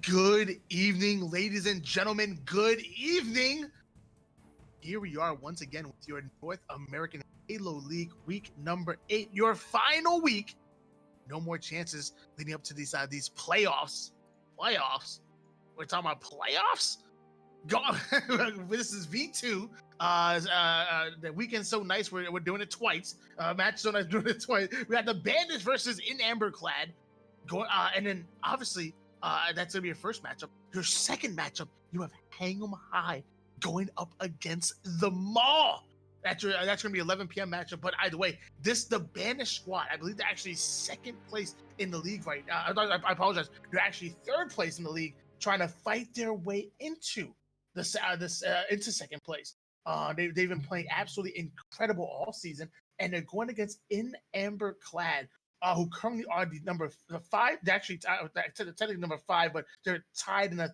Good evening, ladies and gentlemen. Good evening. Here we are once again with your North American Halo League week number 8, your final week. No more chances leading up to these playoffs. Playoffs? We're talking about playoffs? Go. This is V2. The weekend's so nice. We're doing it twice. Match so nice, doing it twice. We got the Bandits versus In Amber Clad. And then obviously that's gonna be your first matchup. Your second matchup, you have Hang 'em High going up against the Maul. That's gonna be 11 p.m. matchup. But either way, the Banished squad, I believe they're actually second place in the league right now. I apologize. They're actually third place in the league, trying to fight their way into into second place. They've been playing absolutely incredible all season, and they're going against In Amber Clad, who currently are the number 5. They're actually technically number 5, but they're tied in a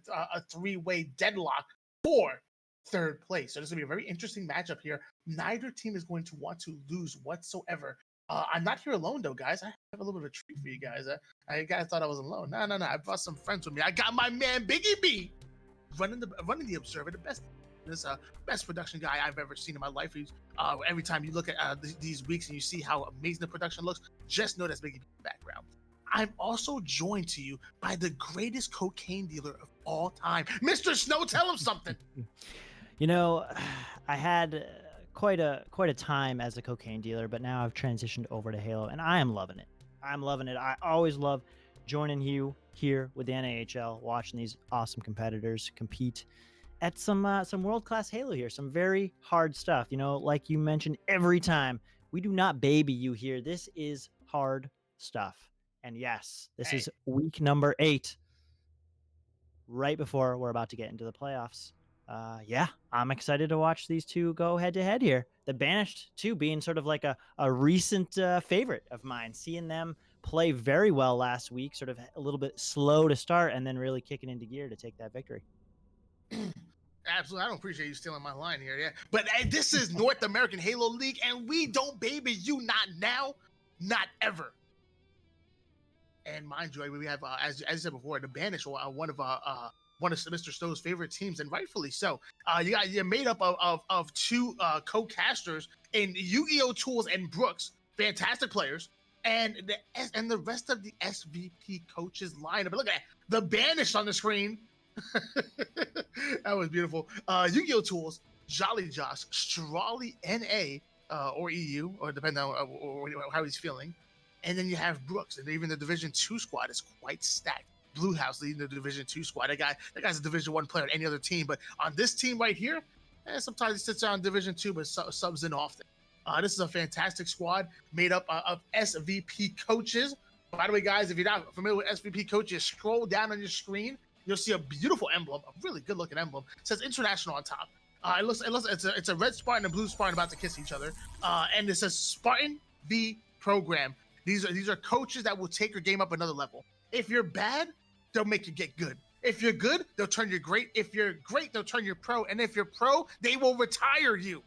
three-way deadlock for third place. So this is gonna be a very interesting matchup here. Neither team is going to want to lose whatsoever. I'm not here alone though, guys. I have a little bit of a treat for you guys. I guys thought I was alone. No. I brought some friends with me. I got my man Biggie B running the Observer, the best production guy I've ever seen in my life. He's every time you look at these weeks and you see how amazing the production looks, just know that's Biggie B in the background. I'm also joined to you by the greatest cocaine dealer of all time, Mr. Snow. Tell him something. You know, I had quite a time as a cocaine dealer, but now I've transitioned over to Halo, and I am loving it. I'm loving it. I always love joining you here with the NAHL, watching these awesome competitors compete at some world-class Halo here, some very hard stuff. You know, like you mentioned every time, we do not baby you here. This is hard stuff. And yes, this is week number 8, right before we're about to get into the playoffs. Yeah, I'm excited to watch these two go head-to-head here. The Banished, too, being sort of like a recent favorite of mine. Seeing them play very well last week, sort of a little bit slow to start, and then really kicking into gear to take that victory. Absolutely. I don't appreciate you stealing my line here. Yeah. But this is North American Halo League, and we don't baby you, not now, not ever. And mind you, we have, as I said before, the Banished, one of Mr. Snow's favorite teams, and rightfully so. You're made up of two co-casters in Yu-Gi-Oh! Tools and Brooks, fantastic players, and the rest of the SVP coaches lineup. But look at the Banished on the screen. That was beautiful. Yu-Gi-Oh! Tools, Jolly Josh, Strawley NA, or EU, or depending on how he's feeling. And then you have Brooks, and even the Division 2 squad is quite stacked. Blue House leading the Division 2 squad. That guy's a Division 1 player on any other team, but on this team right here, sometimes he sits on Division 2, but subs in often. This is a fantastic squad made up of SVP coaches. By the way, guys, if you're not familiar with SVP coaches, scroll down on your screen. You'll see a beautiful emblem, a really good-looking emblem. It says International on top. It's a red Spartan and blue Spartan about to kiss each other, and it says Spartan V Program. These are coaches that will take your game up another level. If you're bad, they'll make you get good. If you're good, they'll turn you great. If you're great, they'll turn you pro. And if you're pro, they will retire you.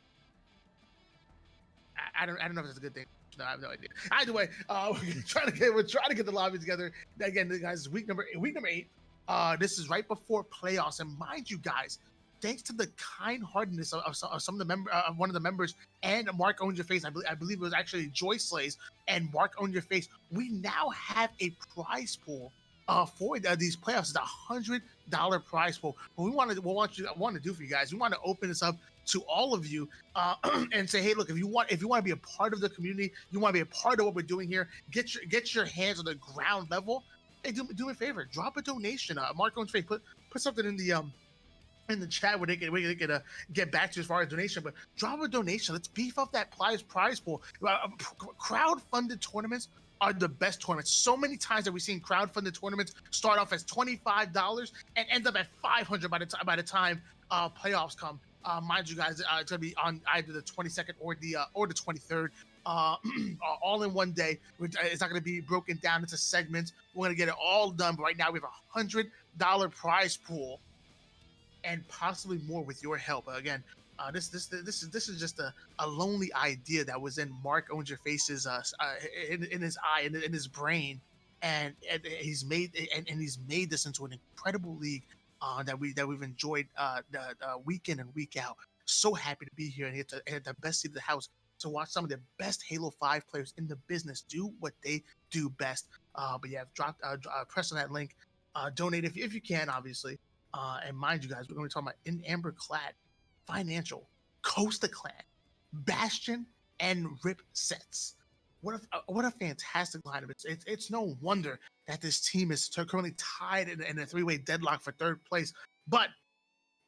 I don't know if that's a good thing. No, I have no idea. Either way, we're trying to get the lobby together. Again, guys, it's week number 8. This is right before playoffs, and mind you, guys, thanks to the kind-heartedness of some of the one of the members, and Mark Owns Your Face, I believe it was actually Joy Slays and Mark Owns Your Face, we now have a prize pool for these playoffs. It's $100 prize pool. What we want to do for you guys, we want to open this up to all of you and say, hey, look, if you want to be a part of the community, you want to be a part of what we're doing here, get your hands on the ground level. Hey, do me a favor, drop a donation. Mark Owns Your Face, put something in the chat where they can get back to you as far as donation, but drop a donation. Let's beef up that prize pool. Crowd-funded tournaments are the best tournaments. So many times that we've seen crowd-funded tournaments start off as $25 and end up at $500 by the time playoffs come. Mind you, guys, it's gonna be on either the 22nd or the 23rd. All in one day. It's not going to be broken down into segments. We're going to get it all done. But right now, we have $100 prize pool, and possibly more with your help. Again, this is just a lonely idea that was in Mark Owns Your Face's in his eye, in his brain, and he's made this into an incredible league that we've enjoyed the week in and week out. So happy to be here and hit the best seat of the house to watch some of the best Halo 5 players in the business do what they do best. But yeah, press on that link, donate if you can, obviously. And mind you guys, we're going to be talking about In Amber Clad, Financial, Costa Clan, Bastion, and Rip Sets. What a fantastic lineup! It's no wonder that this team is currently tied in a three-way deadlock for third place. But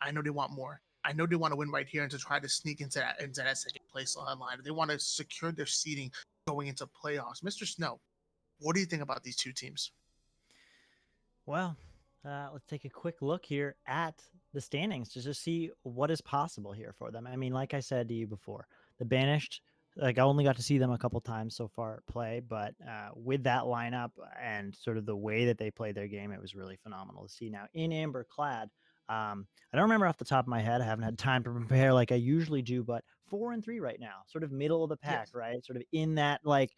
I know they want more. I know they want to win right here and to try to sneak into that second place line. They want to secure their seeding going into playoffs. Mr. Snow, what do you think about these two teams? Well, let's take a quick look here at the standings to just see what is possible here for them. I mean, like I said to you before, the Banished, like I only got to see them a couple times so far play, but with that lineup and sort of the way that they played their game, it was really phenomenal to see. Now, in Amber Clad, I don't remember off the top of my head. I haven't had time to prepare like I usually do, but 4-3 right now, sort of middle of the pack, Yes. right? Sort of in that like,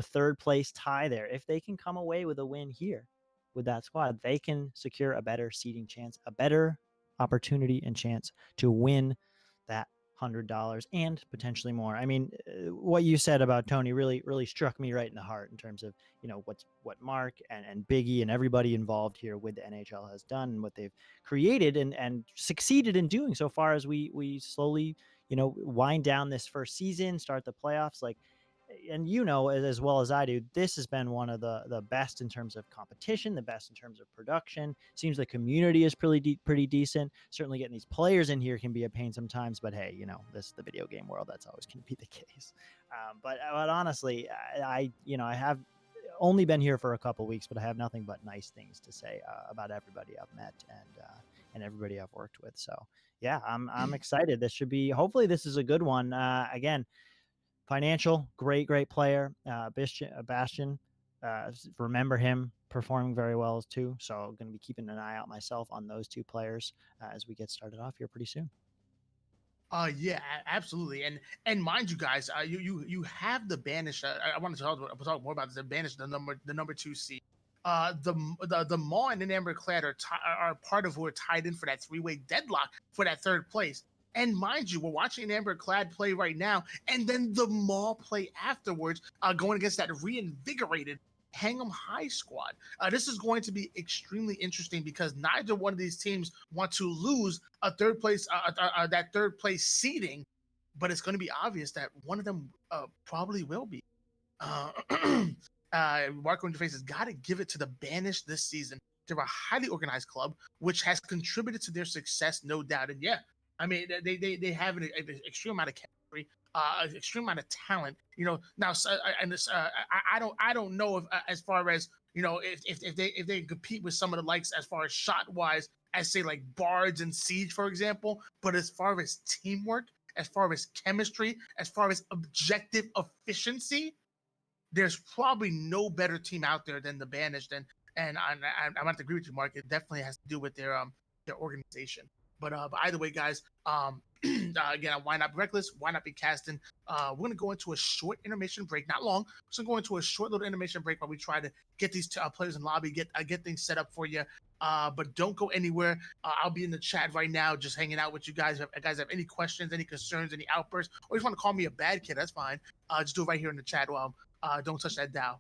third place tie there. If they can come away with a win here with that squad, they can secure a better seeding chance, a better opportunity and chance to win that $100 and potentially more. I mean, what you said about Tony really struck me right in the heart in terms of what Mark and Biggie and everybody involved here with the NHL has done and what they've created and succeeded in doing so far as we slowly wind down this first season, start the playoffs. Like, and as well as I do, this has been one of the best in terms of competition, the best in terms of production. Seems the community is pretty decent. Certainly getting these players in here can be a pain sometimes, but hey, this is the video game world. That's always going to be the case. But honestly, I have only been here for a couple weeks, but I have nothing but nice things to say about everybody I've met and everybody I've worked with. So yeah, I'm excited. Hopefully this is a good one. Again, Financial, great player. Bastion, remember him performing very well too. So I'm going to be keeping an eye out myself on those two players as we get started off here pretty soon. Yeah, absolutely, and mind you guys, you have the Banished. I want to talk more about this. The Banished, the number 2 seed. The Maw and the Amber Clad are part of who are tied in for that three-way deadlock for that third place. And mind you, we're watching Amber Clad play right now, and then the Maw play afterwards, going against that reinvigorated Hang'em High squad. This is going to be extremely interesting because neither one of these teams want to lose a third place, that third place seeding, but it's going to be obvious that one of them probably will be. Uh, Marco Interface has got to give it to the Banished this season. They're a highly organized club, which has contributed to their success, no doubt. And yeah, I mean, they have an extreme amount of chemistry, extreme amount of talent. Now, and this, I don't know if as far as if they compete with some of the likes as far as shot wise as say like Bards and Siege, for example. But as far as teamwork, as far as chemistry, as far as objective efficiency, there's probably no better team out there than the Banished. And I have to agree with you, Mark. It definitely has to do with their organization. But either way, guys, again, why not be reckless? Why not be casting? We're gonna go into a short intermission break, not long. We're gonna go into a short little intermission break while we try to get these players in lobby, get things set up for you. But don't go anywhere. I'll be in the chat right now, just hanging out with you guys. If you guys have any questions, any concerns, any outbursts, or you just want to call me a bad kid, that's fine. Just do it right here in the chat. While don't touch that dial.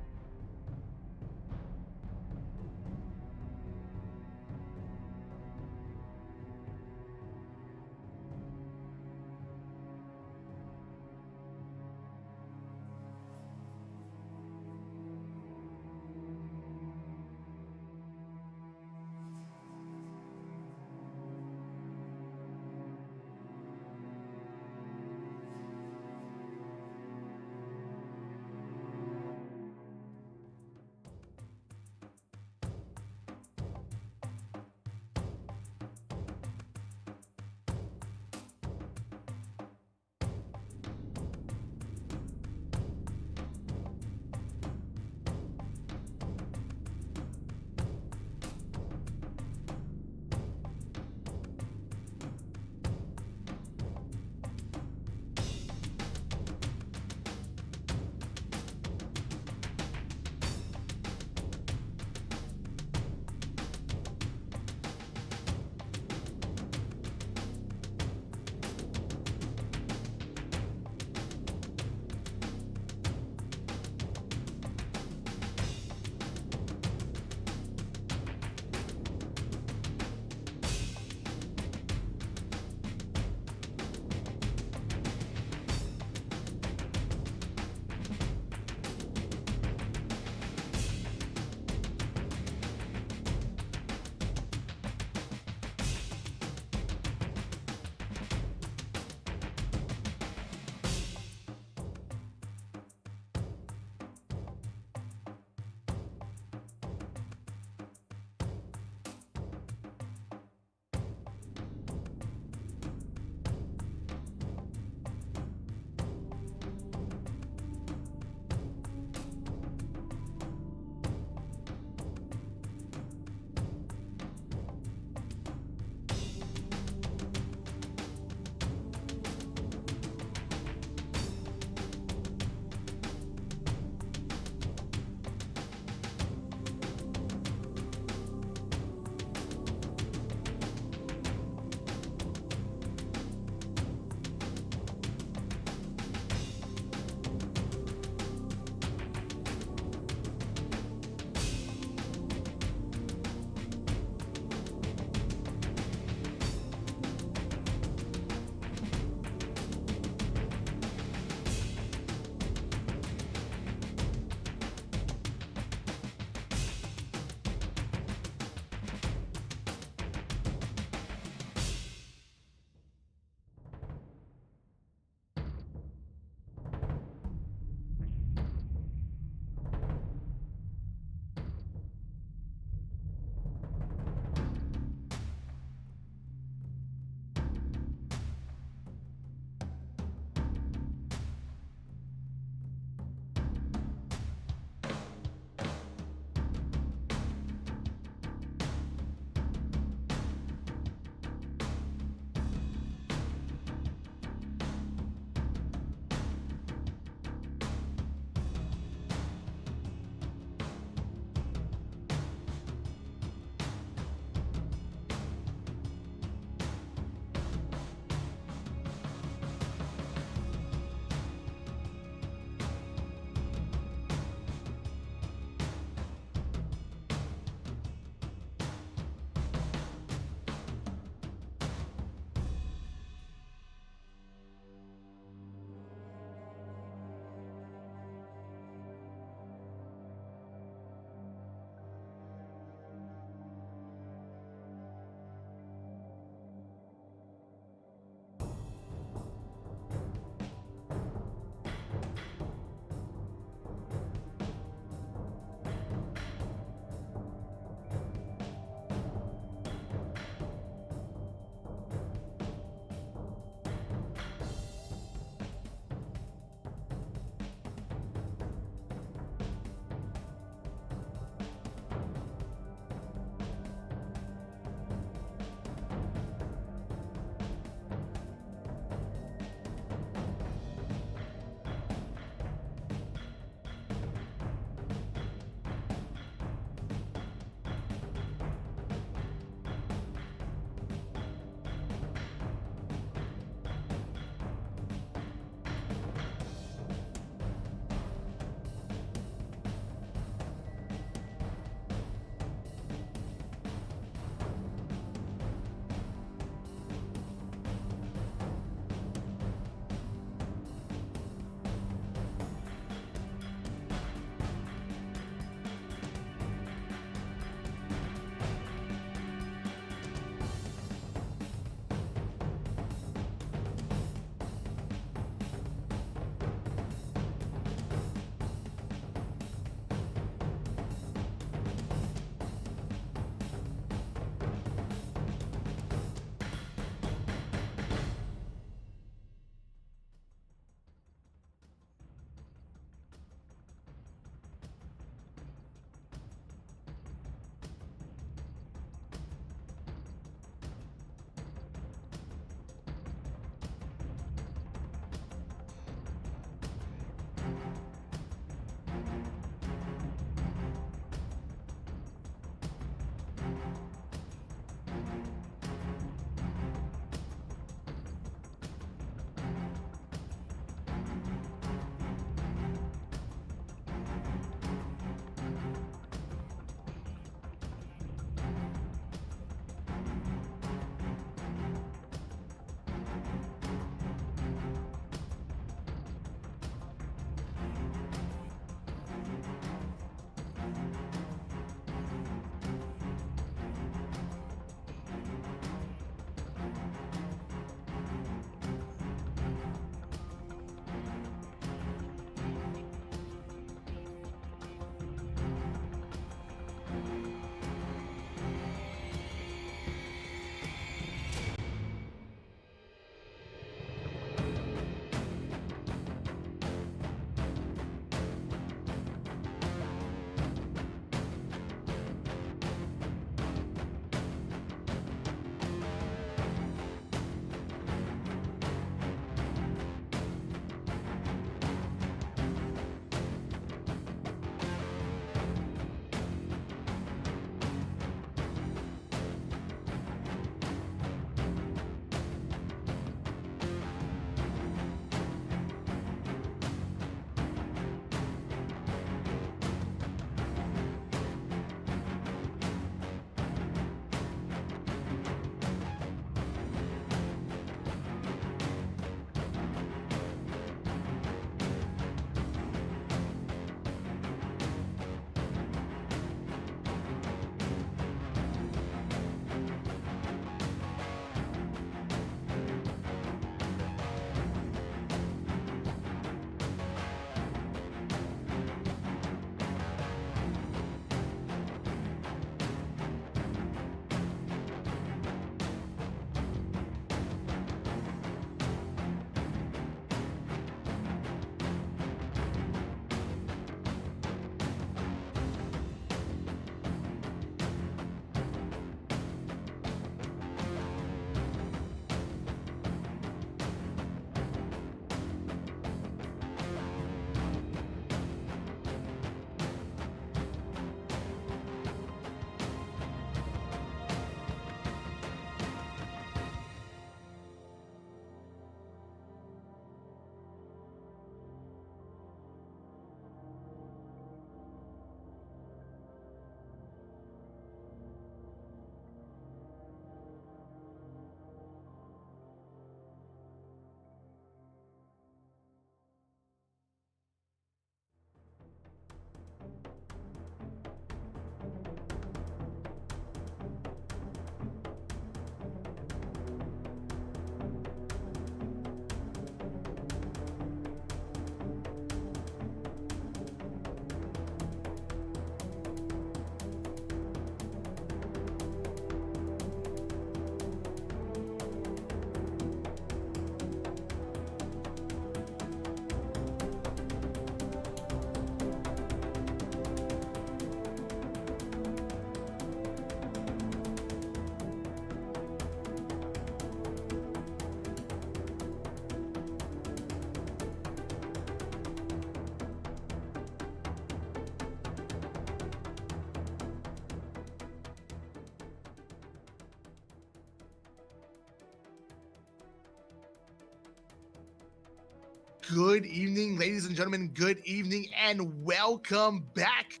Good evening, ladies and gentlemen. Good evening, and welcome back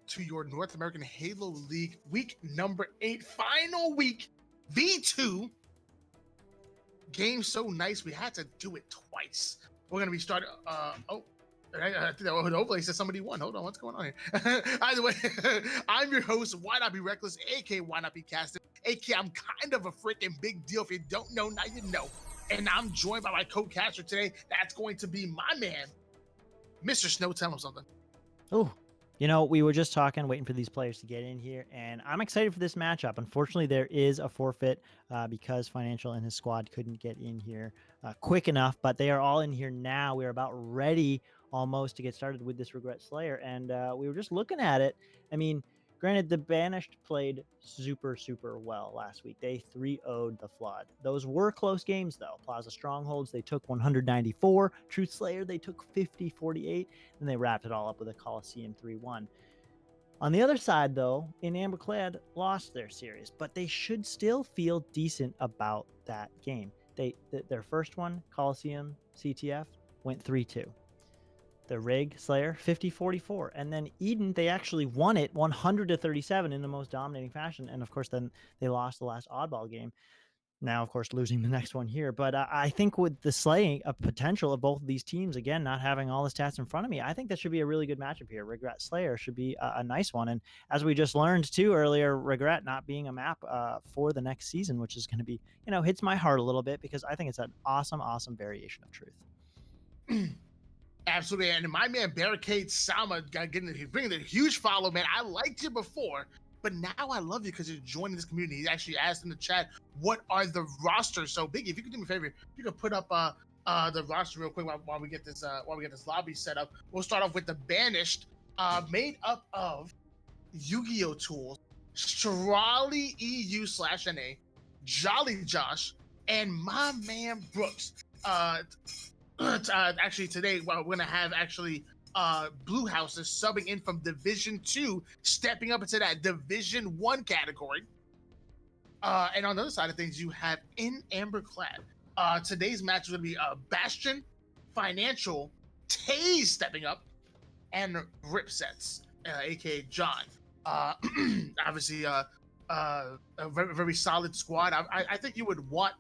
to your North American Halo League week number 8, final week, V2. Game so nice, we had to do it twice. We're going to be starting. I think that hopefully said somebody won. Hold on, what's going on here? Either way, I'm your host, Why Not Be Reckless, aka Why Not Be Casted, aka I'm kind of a freaking big deal. If you don't know, now you know. And I'm joined by my co-caster today. That's going to be my man, Mr. Snow. Tell him something. Oh, we were just talking, waiting for these players to get in here, and I'm excited for this matchup. Unfortunately, there is a forfeit because Financial and his squad couldn't get in here quick enough, but they are all in here now. We're about ready almost to get started with this Regret Slayer, and we were just looking at it. I mean, granted, the Banished played super well last week. They 3-0'd the Flood. Those were close games, though. Plaza Strongholds, they took 194. Truth Slayer, they took 50-48. And they wrapped it all up with a Coliseum 3-1. On the other side, though, in Amberclad lost their series, but they should still feel decent about that game. Their first one, Coliseum CTF, went 3-2. The Rig Slayer 50-44, and then Eden, they actually won it 100-37 in the most dominating fashion. And of course, then they lost the last oddball game. Now, of course, losing the next one here. But I think with the slaying of potential of both of these teams, again, not having all the stats in front of me, I think that should be a really good matchup here. Regret Slayer should be a nice one. And as we just learned too earlier, Regret not being a map for the next season, which is going to be, hits my heart a little bit because I think it's an awesome variation of Truth. Absolutely, and my man Barricade Sama bringing a huge follow, man. I liked you before, but now I love you because you're joining this community. He actually asked in the chat, "What are the rosters?" So, Biggie, if you could do me a favor, you could put up the roster real quick while we get this lobby set up. We'll start off with the Banished, made up of Yu-Gi-Oh Tools, Strawley EU/NA, Jolly Josh, and my man Brooks. Actually today we're gonna have Blue Houses subbing in from Division 2, stepping up into that Division 1 category. And on the other side of things, you have in Amberclad. Today's match is gonna be Bastion, Financial, Taze stepping up, and Ripsets, aka John. Obviously a very solid squad. I think you would want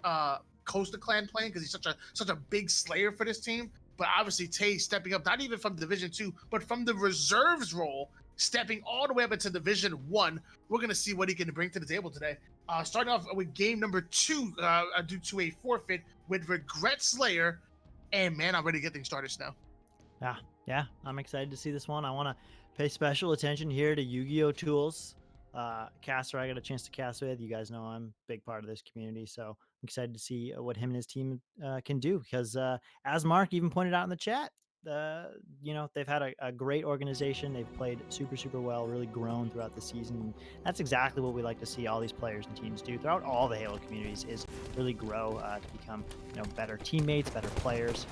Costa Clan playing because he's such a big slayer for this team. But obviously Tay stepping up, not even from Division 2, but from the reserves role, stepping all the way up into Division 1. We're going to see what he can bring to the table today. Starting off with game number 2 due to a forfeit with Regret Slayer. And man, I'm ready to get things started now. Yeah, I'm excited to see this one. I want to pay special attention here to Yu-Gi-Oh Tools. Caster, I got a chance to cast with. You guys know I'm a big part of this community, so I'm excited to see what him and his team can do because as Mark even pointed out in the chat, they've had a great organization. They've played super well, really grown throughout the season. And that's exactly what we like to see all these players and teams do throughout all the Halo communities, is really grow to become better teammates, better players,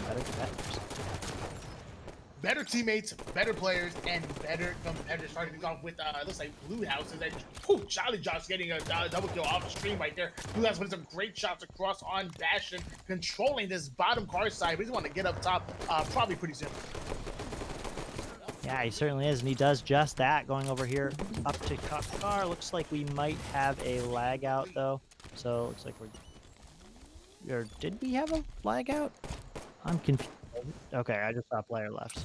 better competitors. Better teammates, better players, and better competitors. Starting things off with looks like Blue House is that Jolly Josh getting a double kill off stream right there. Blue House putting some great shots across on Bastion, controlling this bottom car side. We just want to get up top probably pretty soon. Yeah, he certainly is, and he does just that. Going over here up to car. Looks like we might have a lag out though. So looks like or did we have a lag out? I'm confused. Okay, I just saw a player left.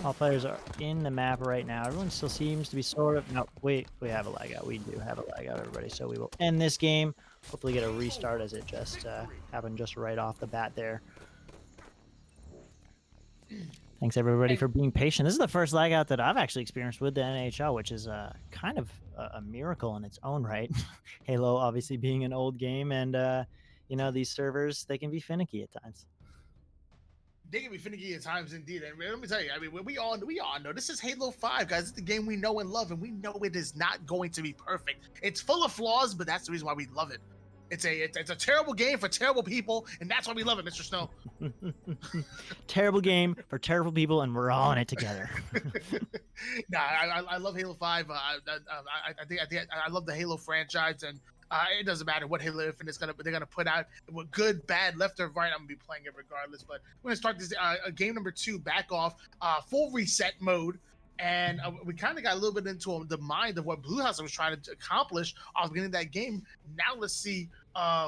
All players are in the map right now. Everyone still seems to be sort of... No, we have a lag out. We do have a lag out, everybody. So we will end this game. Hopefully get a restart as it just happened just right off the bat there. Thanks, everybody, for being patient. This is the first lag out that I've actually experienced with the NHL, which is kind of a miracle in its own right. Halo, obviously, being an old game, and... these servers, they can be finicky at times. They can be finicky at times indeed. And let me tell you, I mean, we all know this is Halo 5, guys. It's the game we know and love, and we know it is not going to be perfect. It's full of flaws, but that's the reason why we love it. It's a terrible game for terrible people, and that's why we love it, Mr. Snow. Terrible game for terrible people, and we're all in it together. I love Halo 5. I think I love the Halo franchise, and It doesn't matter what Halo Infinite is they're gonna put out. What good, bad, left or right, I'm gonna be playing it regardless. But we're gonna start this game number 2 back off, full reset mode. And we kind of got a little bit into the mind of what Blue House was trying to accomplish off beginning that game. Now let's see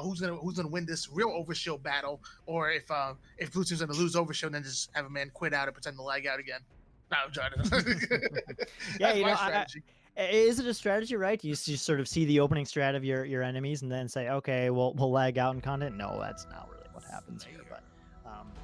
who's gonna win this real overshield battle, or if Blue Team's gonna lose overshield, then just have a man quit out and pretend to lag out again. No, I'm trying to. Yeah, That's my strategy. is it a strategy, right? You sort of see the opening strat of your enemies and then say, okay, we'll lag out in content. No, that's not really what happens here.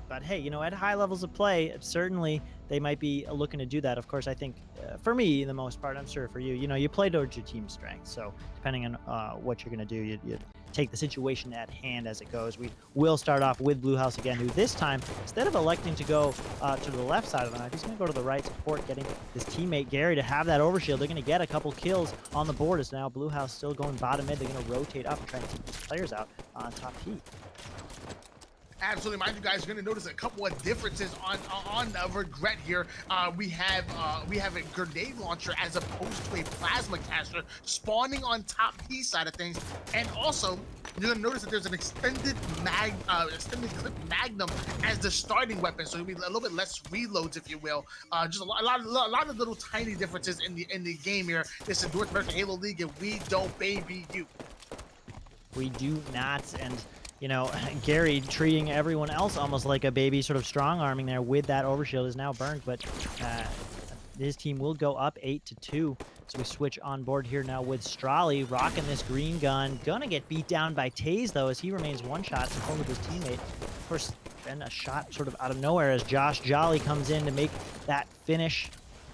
But hey, at high levels of play, certainly they might be looking to do that. Of course, I think for me, the most part, I'm sure for you, you play towards your team strength. So depending on what you're going to do, you take the situation at hand as it goes. We will start off with Blue House again, who this time, instead of electing to go to the left side of the map, he's going to go to the right support, getting his teammate Gary to have that overshield. They're going to get a couple kills on the board. As now Blue House still going bottom mid. They're going to rotate up and try and keep these players out on top P. Absolutely, mind you guys, you're gonna notice a couple of differences on Regret here. We have a grenade launcher as opposed to a plasma caster spawning on top P side of things, and also you're gonna notice that there's an extended clip magnum as the starting weapon, so it'll be a little bit less reloads, if you will. Just a lot of little tiny differences in the game here. This is North American Halo League, and we don't baby you. We do not, and Gary treating everyone else almost like a baby, sort of strong arming there with that overshield is now burned, but his team will go up 8-2. So we switch on board here now with Strally rocking this green gun. Gonna get beat down by Taze though, as he remains one shot to hold with his teammate. Of course, then a shot sort of out of nowhere as Josh Jolly comes in to make that finish.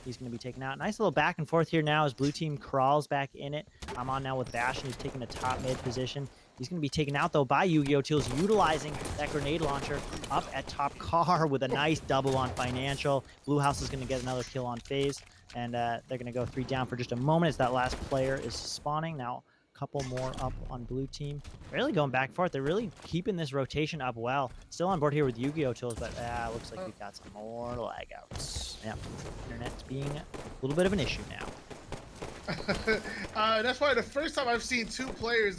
He's going to be taken out. Nice little back and forth here now as blue team crawls back in it. I'm on now with Bastion, who's taking the top mid position. He's going to be taken out, though, by Yu-Gi-Oh! Teals, utilizing that grenade launcher up at top car with a nice double on Financial. Blue House is going to get another kill on FaZe, and they're going to go 3 down for just a moment as that last player is spawning. Now, a couple more up on blue team. Really going back and forth. They're really keeping this rotation up well. Still on board here with Yu-Gi-Oh! Tools, but looks like we've got some more lag outs. Yeah, internet's being a little bit of an issue now. That's probably the first time I've seen two players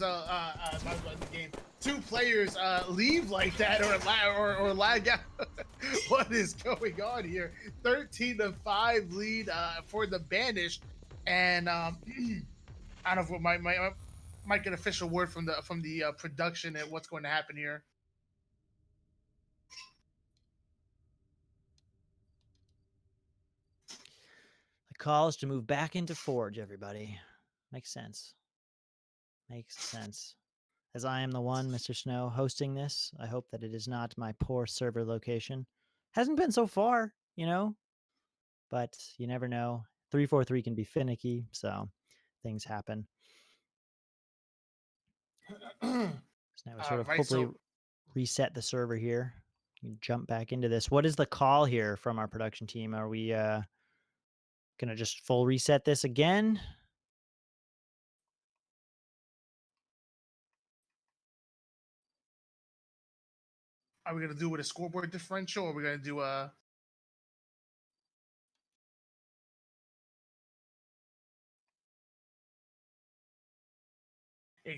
two players leave like that or lag out. What is going on here? 13-5 lead for the Banished, and I don't know if might get official word from the production and what's going to happen here. The call is to move back into Forge, everybody. Makes sense. Makes sense. As I am the one, Mr. Snow, hosting this, I hope that it is not my poor server location. Hasn't been so far, but you never know. 343 can be finicky, so things happen. So now we sort of hopefully reset the server here. You jump back into this. What is the call here from our production team? Are we gonna just full reset this again? Are we gonna do with a scoreboard differential, or are we gonna do a?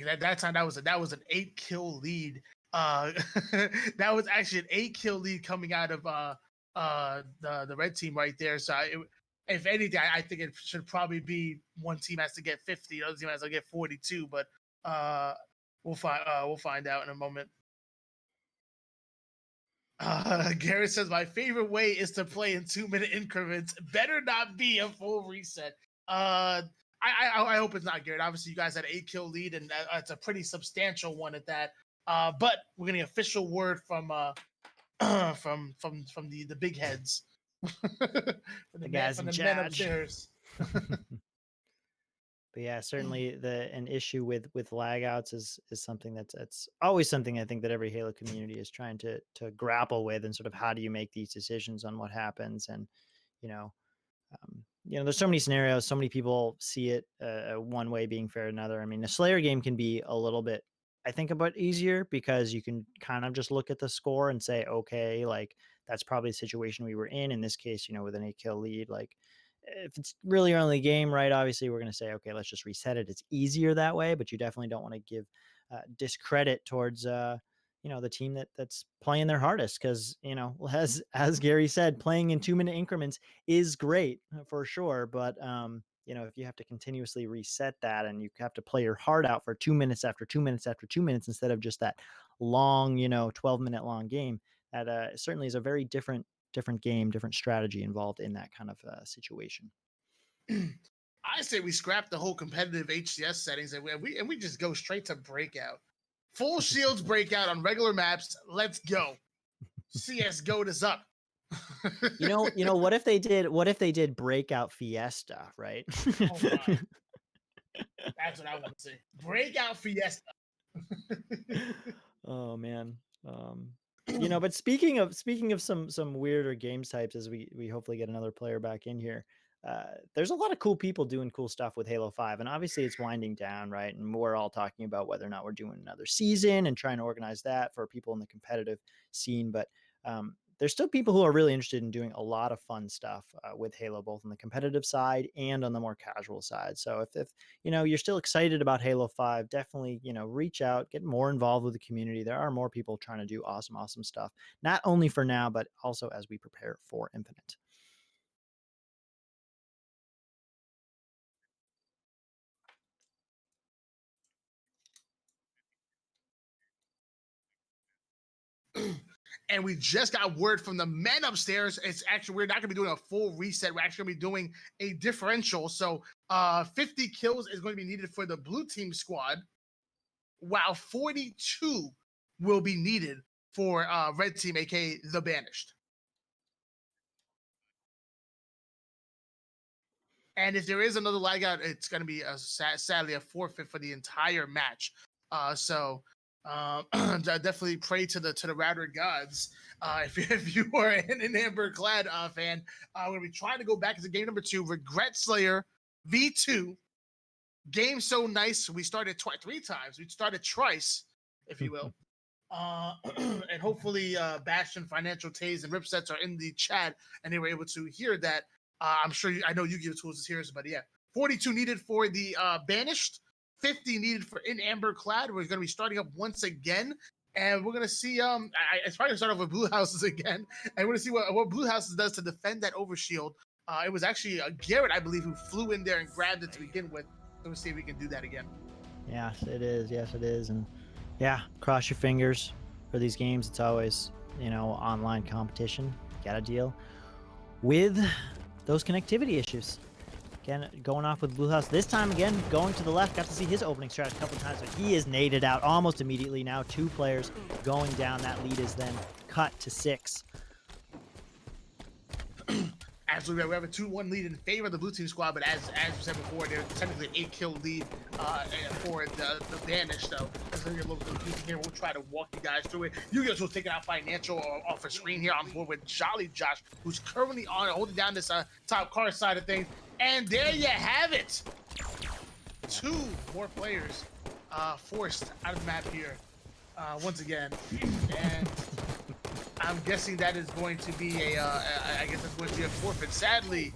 At that time, that was an 8-kill lead. That was actually an 8-kill lead coming out of the red team right there. So if anything, I think it should probably be one team has to get 50, the other team has to get 42. But we'll find out in a moment. Garrett says my favorite way is to play in 2-minute increments. Better not be a full reset. I hope it's not, Garrett. Obviously, you guys had an 8-kill lead, and it's a pretty substantial one at that. But we're getting official word from from the big heads, from the guys in charge. Men upstairs. But yeah, certainly an issue with lag outs is something that's always something I think that every Halo community is trying to grapple with, and sort of how do you make these decisions on what happens. And there's so many scenarios, so many people see it one way being fair to another. I mean, a Slayer game can be a little bit, I think, a bit easier because you can kind of just look at the score and say, okay, like that's probably the situation we were in this case, with an 8-kill lead, like if it's really early game, right? Obviously, we're going to say, okay, let's just reset it. It's easier that way, but you definitely don't want to give discredit towards the team that's playing their hardest, because as Gary said, playing in 2 minute increments is great for sure, but if you have to continuously reset that and you have to play your heart out for 2 minutes after 2 minutes after 2 minutes instead of just that long 12-minute long game, that certainly is a very different game, different strategy involved in that kind of situation. I say we scrap the whole competitive HCS settings and we just go straight to breakout. Full shields breakout on regular maps. Let's go. CS goat is up. What if they did breakout fiesta, right? Oh my. That's what I want to see. Breakout fiesta. Oh man. But speaking of some weirder games types, as we hopefully get another player back in here, there's a lot of cool people doing cool stuff with Halo 5, and obviously it's winding down, right? And we're all talking about whether or not we're doing another season and trying to organize that for people in the competitive scene. But there's still people who are really interested in doing a lot of fun stuff with Halo, both on the competitive side and on the more casual side. So if you're still excited about Halo 5, definitely, reach out, get more involved with the community. There are more people trying to do awesome stuff, not only for now, but also as we prepare for Infinite. And we just got word from the men upstairs. It's actually, we're not going to be doing a full reset. We're actually going to be doing a differential. So 50 kills is going to be needed for the blue team squad, while 42 will be needed for red team, aka the banished. And if there is another lag out, it's going to be sadly a forfeit for the entire match. So definitely pray to the router gods. If you are an Amber Clad fan, we're going to be trying to go back into game number 2, Regret Slayer V2. Game so nice. We started 3 times. We started twice, if you will. And hopefully Bastion, Financial Taze, and Ripsets are in the chat and they were able to hear that. I'm sure I know you give tools to hear, but yeah, 42 needed for the banished, 50 needed for in Amber Clad. We're going to be starting up once again, and we're going to see. It's probably going to start off with Blue Houses again, and we're going to see what Blue Houses does to defend that overshield. It was actually Garrett, I believe, who flew in there and grabbed it to begin with. So we'll see if we can do that again. Yes, it is. Yes, it is. And yeah, cross your fingers for these games. It's always, online competition. Got to deal with those connectivity issues. Again, going off with Blue House. This time, again, going to the left. Got to see his opening strat a couple times, but he is naded out almost immediately. Now 2 players going down. That lead is then cut to 6. Absolutely, we have a 2-1 lead in favor of the blue team squad, but as we said before, there's technically an 8-kill lead for the banished, though. It's going to be a little confusing here. We'll try to walk you guys through it. You guys will take it out financial off the screen here. On board with Jolly Josh, who's currently holding down this top car side of things. And there you have it. 2 more players forced out of the map here once again. And I'm guessing that is going to be I guess that's going to be a forfeit. Sadly,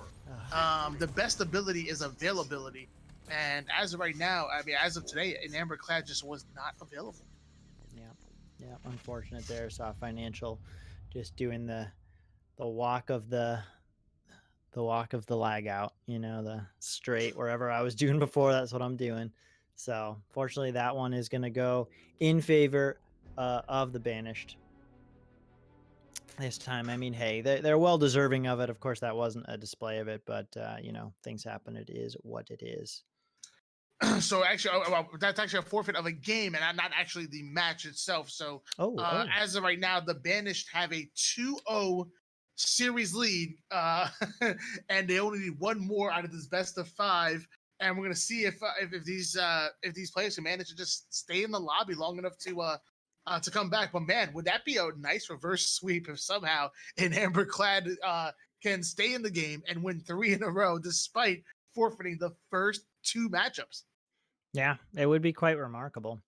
the best ability is availability. And as of right now, I mean, as of today, an Amber Clad just was not available. Yeah, unfortunate there. Saw Financial just doing the walk of the lag out, the straight wherever I was doing before. That's what I'm doing. So fortunately, that one is going to go in favor of the banished this time. I mean, hey, they're well deserving of it. Of course, that wasn't a display of it, but things happen. It is what it is. So actually, that's actually a forfeit of a game, and not actually the match itself. So as of right now, the banished have a 2-0 series lead, and they only need 1 more out of this best of 5. And we're gonna see if these players can manage to just stay in the lobby long enough to come back. But man, would that be a nice reverse sweep if somehow an Amber Clad can stay in the game and win 3 in a row despite forfeiting the first 2 matchups? Yeah, it would be quite remarkable.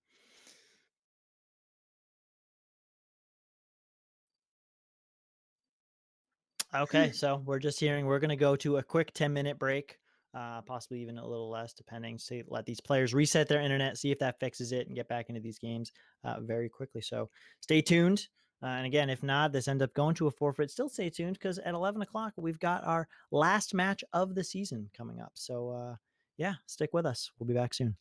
Okay, so we're just hearing we're going to go to a quick 10-minute break, possibly even a little less, depending. See, let these players reset their internet, see if that fixes it, and get back into these games very quickly. So stay tuned. And again, if not, this ends up going to a forfeit. Still stay tuned because at 11 o'clock, we've got our last match of the season coming up. So, yeah, stick with us. We'll be back soon.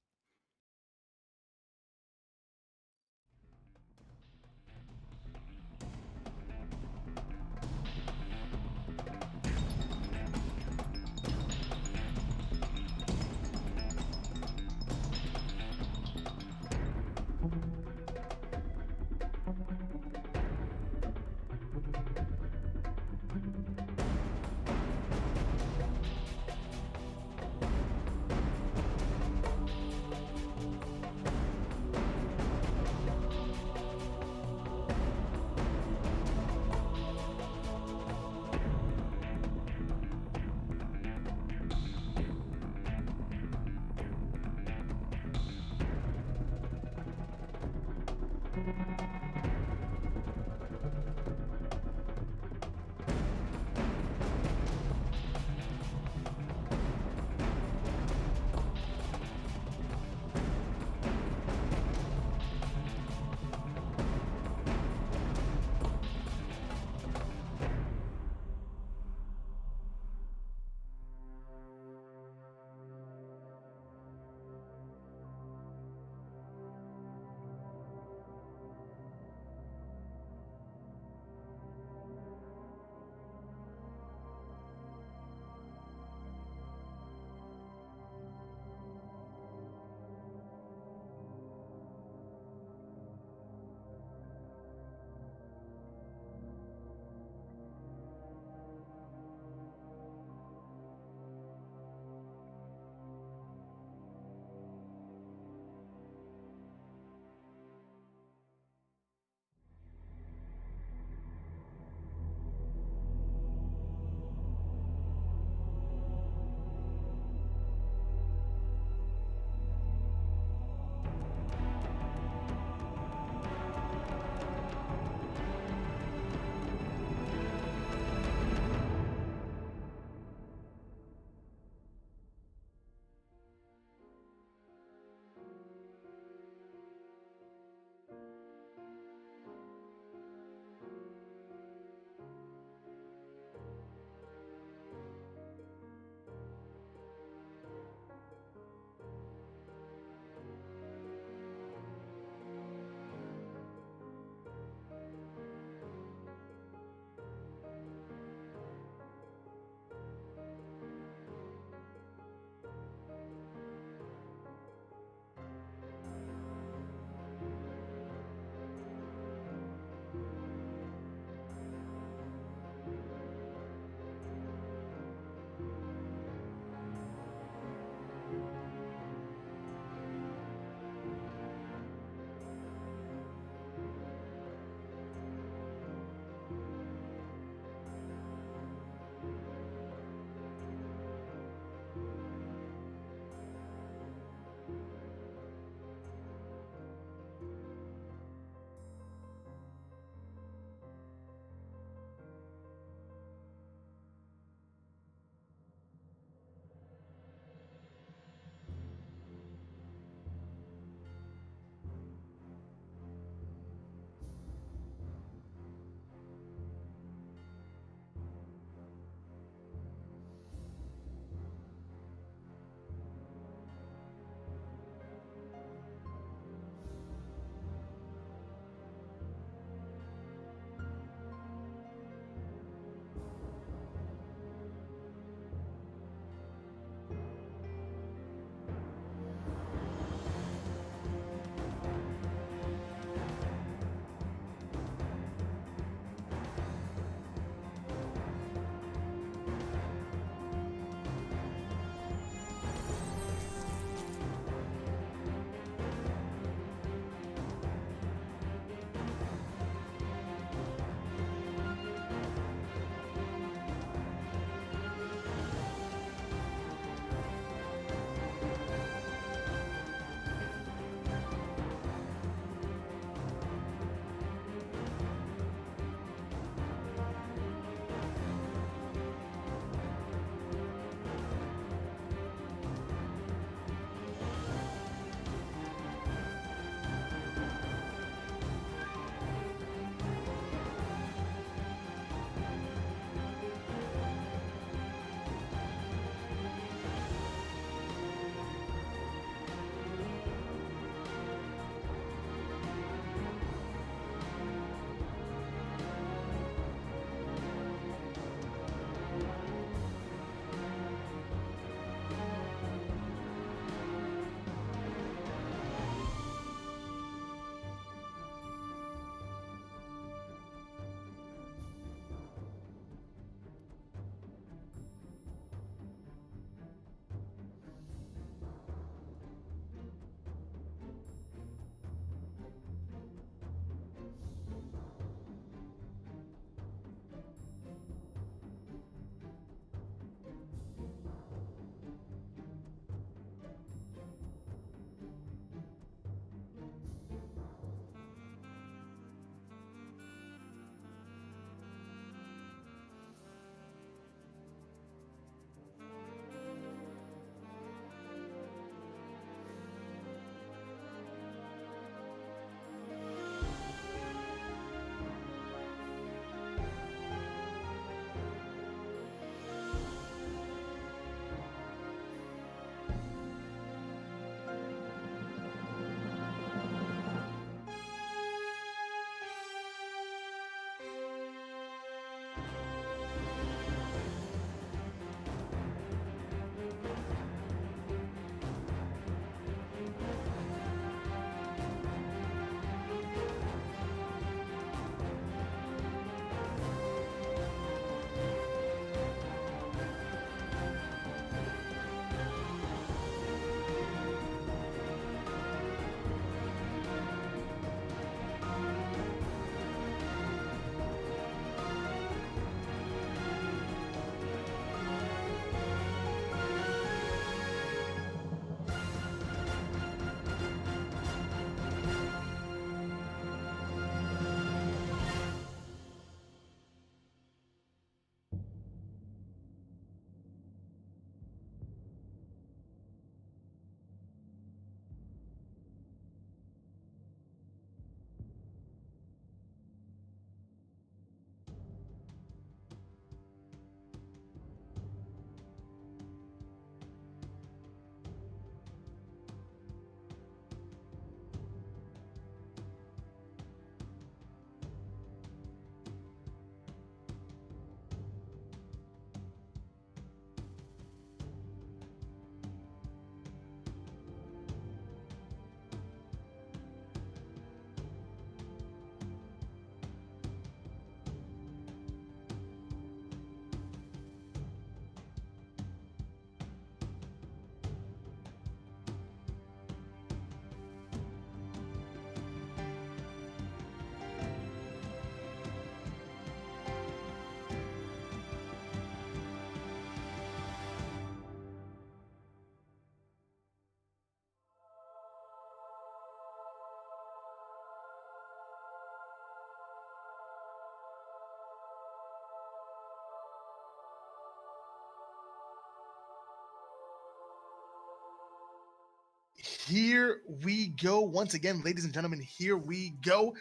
Here we go. Once again, ladies and gentlemen, here we go.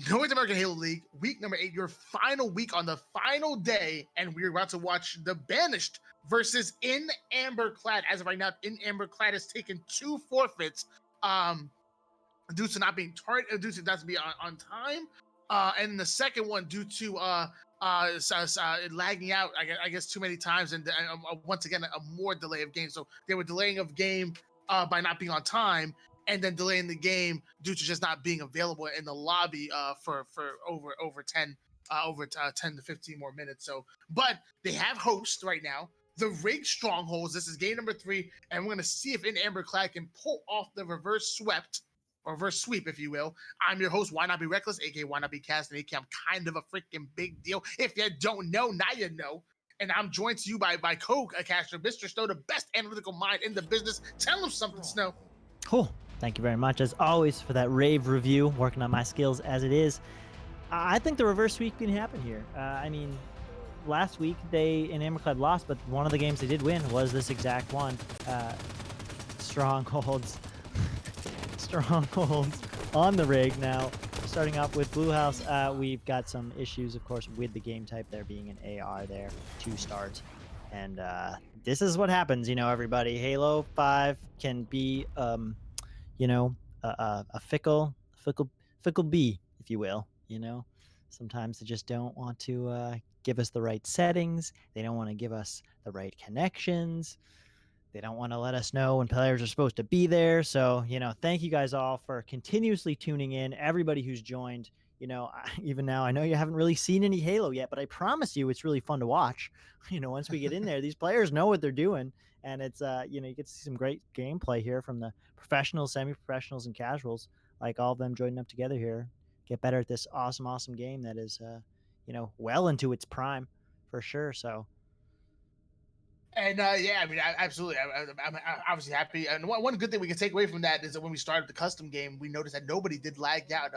North American Halo League, week number 8, your final week on the final day, and we're about to watch the Banished versus In Amber Clad. As of right now, In Amber Clad has taken 2 forfeits due to not being due to not to be on time, and the second one due to lagging out, I guess too many times, and once again a more delay of game. So they were delaying of game by not being on time, and then delaying the game due to just not being available in the lobby for over 10 10 to 15 more minutes. So, but they have hosts right now, the Rig Strongholds. This is game number 3, and we're gonna see if In Amber Clad can pull off the reverse sweep, if you will. I'm your host, Why Not Be Reckless, aka Why Not Be Cast, and aka I'm kind of a freaking big deal. If you don't know, now you know. And I'm joined to you by co-caster, Mr. Snow, the best analytical mind in the business. Tell him something, Snow. Cool. Thank you very much, as always, for that rave review. Working on my skills as it is. I think the reverse sweep can happen here. I mean, last week In Amber Clad lost, but one of the games they did win was this exact one. Strongholds. Strongholds on the rig. Now, starting off with Blue House, we've got some issues, of course, with the game type there being an AR there to start. And this is what happens, everybody. Halo 5 can be a fickle bee, if you will. Sometimes they just don't want to give us the right settings. They don't want to give us the right connections. They don't want to let us know when players are supposed to be there. So, thank you guys all for continuously tuning in. Everybody who's joined, even now, I know you haven't really seen any Halo yet, but I promise you it's really fun to watch. Once we get in there, these players know what they're doing. And it's, you get to see some great gameplay here from the professionals, semi-professionals, and casuals, like all of them joining up together here. Get better at this awesome game that is, well into its prime for sure. So, and yeah, I mean, absolutely. I'm obviously happy. And one good thing we can take away from that is that when we started the custom game, we noticed that nobody did lag out.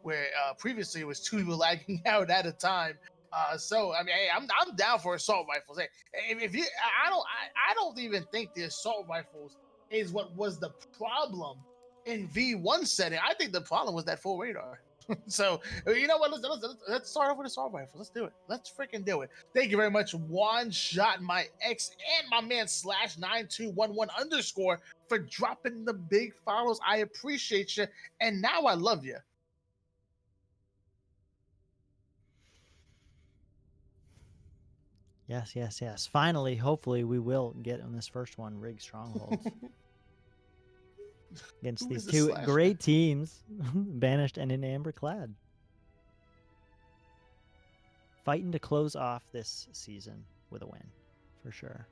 Where previously it was 2 people lagging out at a time. So I mean, hey, I'm down for assault rifles. Hey, if you, I don't even think the assault rifles is what was the problem in V1 setting. I think the problem was that full radar. So you know what? Let's start off with assault rifles. Let's do it. Let's freaking do it. Thank you very much, One Shot, my ex, and my man /9211_ for dropping the big follows. I appreciate you, and now I love you. Yes. Finally, hopefully, we will get on this first one, Rig Strongholds. Against these two great teams, Banished and In Amber Clad. Fighting to close off this season with a win, for sure.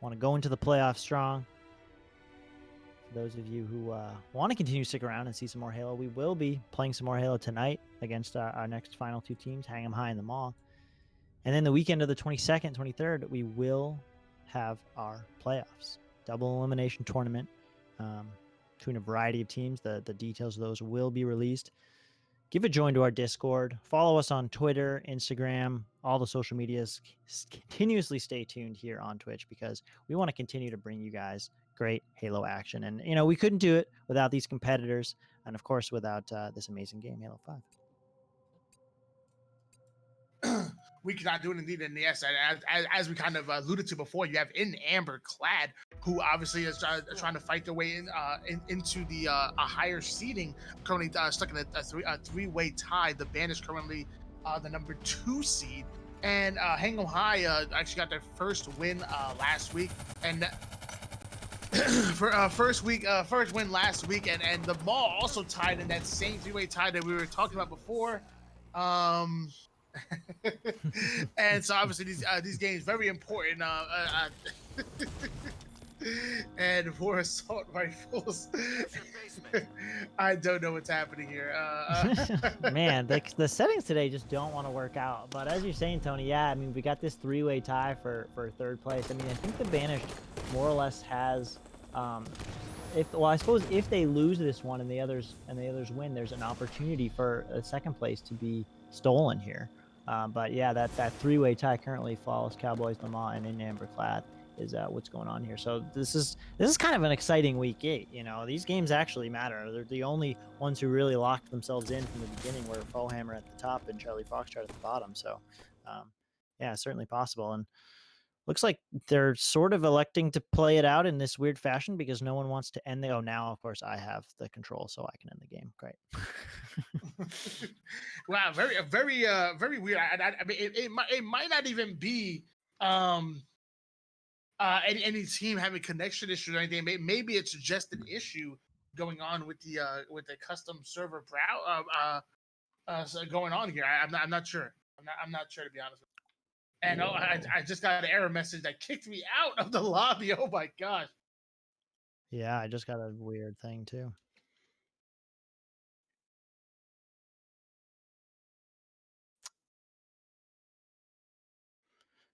Want to go into the playoffs strong. For those of you who want to continue to stick around and see some more Halo, we will be playing some more Halo tonight against our next final 2 teams, Hang 'em High in the Mall. And then the weekend of the 22nd, 23rd, we will have our playoffs. Double elimination tournament between a variety of teams. The details of those will be released. Give a join to our Discord. Follow us on Twitter, Instagram, all the social medias. Continuously stay tuned here on Twitch because we want to continue to bring you guys great Halo action. And, we couldn't do it without these competitors and, of course, without this amazing game, Halo 5. We cannot do it indeed. And yes, as we kind of alluded to before, you have In Amber Clad, who obviously is trying to fight their way into the a higher seeding. Currently stuck in a three-way tie. The Banished currently the number 2 seed, and Hang 'em High actually got their first win last week, and for first win last week, and the Mall also tied in that same 3-way tie that we were talking about before. And so obviously these games very important. And for assault rifles, I don't know what's happening here. Man, the settings today just don't want to work out. But as you're saying, Tony, yeah, I mean, we got this 3-way tie for 3rd place. I mean, I think the Banished more or less has, I suppose if they lose this one and the others win, there's an opportunity for a 2nd place to be stolen here. But yeah, that 3-way tie currently follows Cowboys, Lamar, and In Amber Clad is what's going on here. So this is kind of an exciting week 8. You know, these games actually matter. They're the only ones who really locked themselves in from the beginning were Fohammer at the top and Charlie Foxtrot at the bottom. So yeah, certainly possible. And looks like they're sort of electing to play it out in this weird fashion because no one wants to end the. Oh, now of course I have the control, so I can end the game. Great. Wow, very weird. I mean, it might not even be any team having connection issues or anything. Maybe it's just an issue going on with the custom server going on here. I'm not sure. I'm not sure, to be honest with you. And I just got an error message that kicked me out of the lobby. Oh my gosh. Yeah, I just got a weird thing too.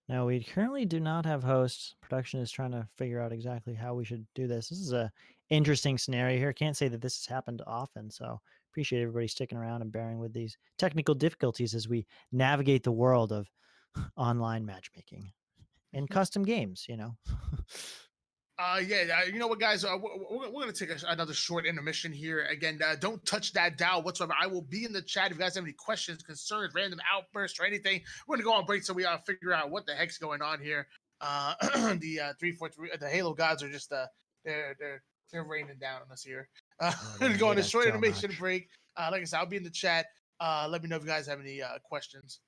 Now, we currently do not have hosts. Production is trying to figure out exactly how we should do this. This is a interesting scenario here. Can't say that this has happened often, so appreciate everybody sticking around and bearing with these technical difficulties as we navigate the world of online matchmaking and custom games, you know. Yeah, you know what, guys? We're going to take another short intermission here. Again, don't touch that dial whatsoever. I will be in the chat if you guys have any questions, concerns, random outbursts, or anything. We're going to go on break so we figure out what the heck's going on here. The 343, the Halo gods are just they're raining down on us here. Going to go on a short intermission break. Like I said, I'll be in the chat. Let me know if you guys have any questions.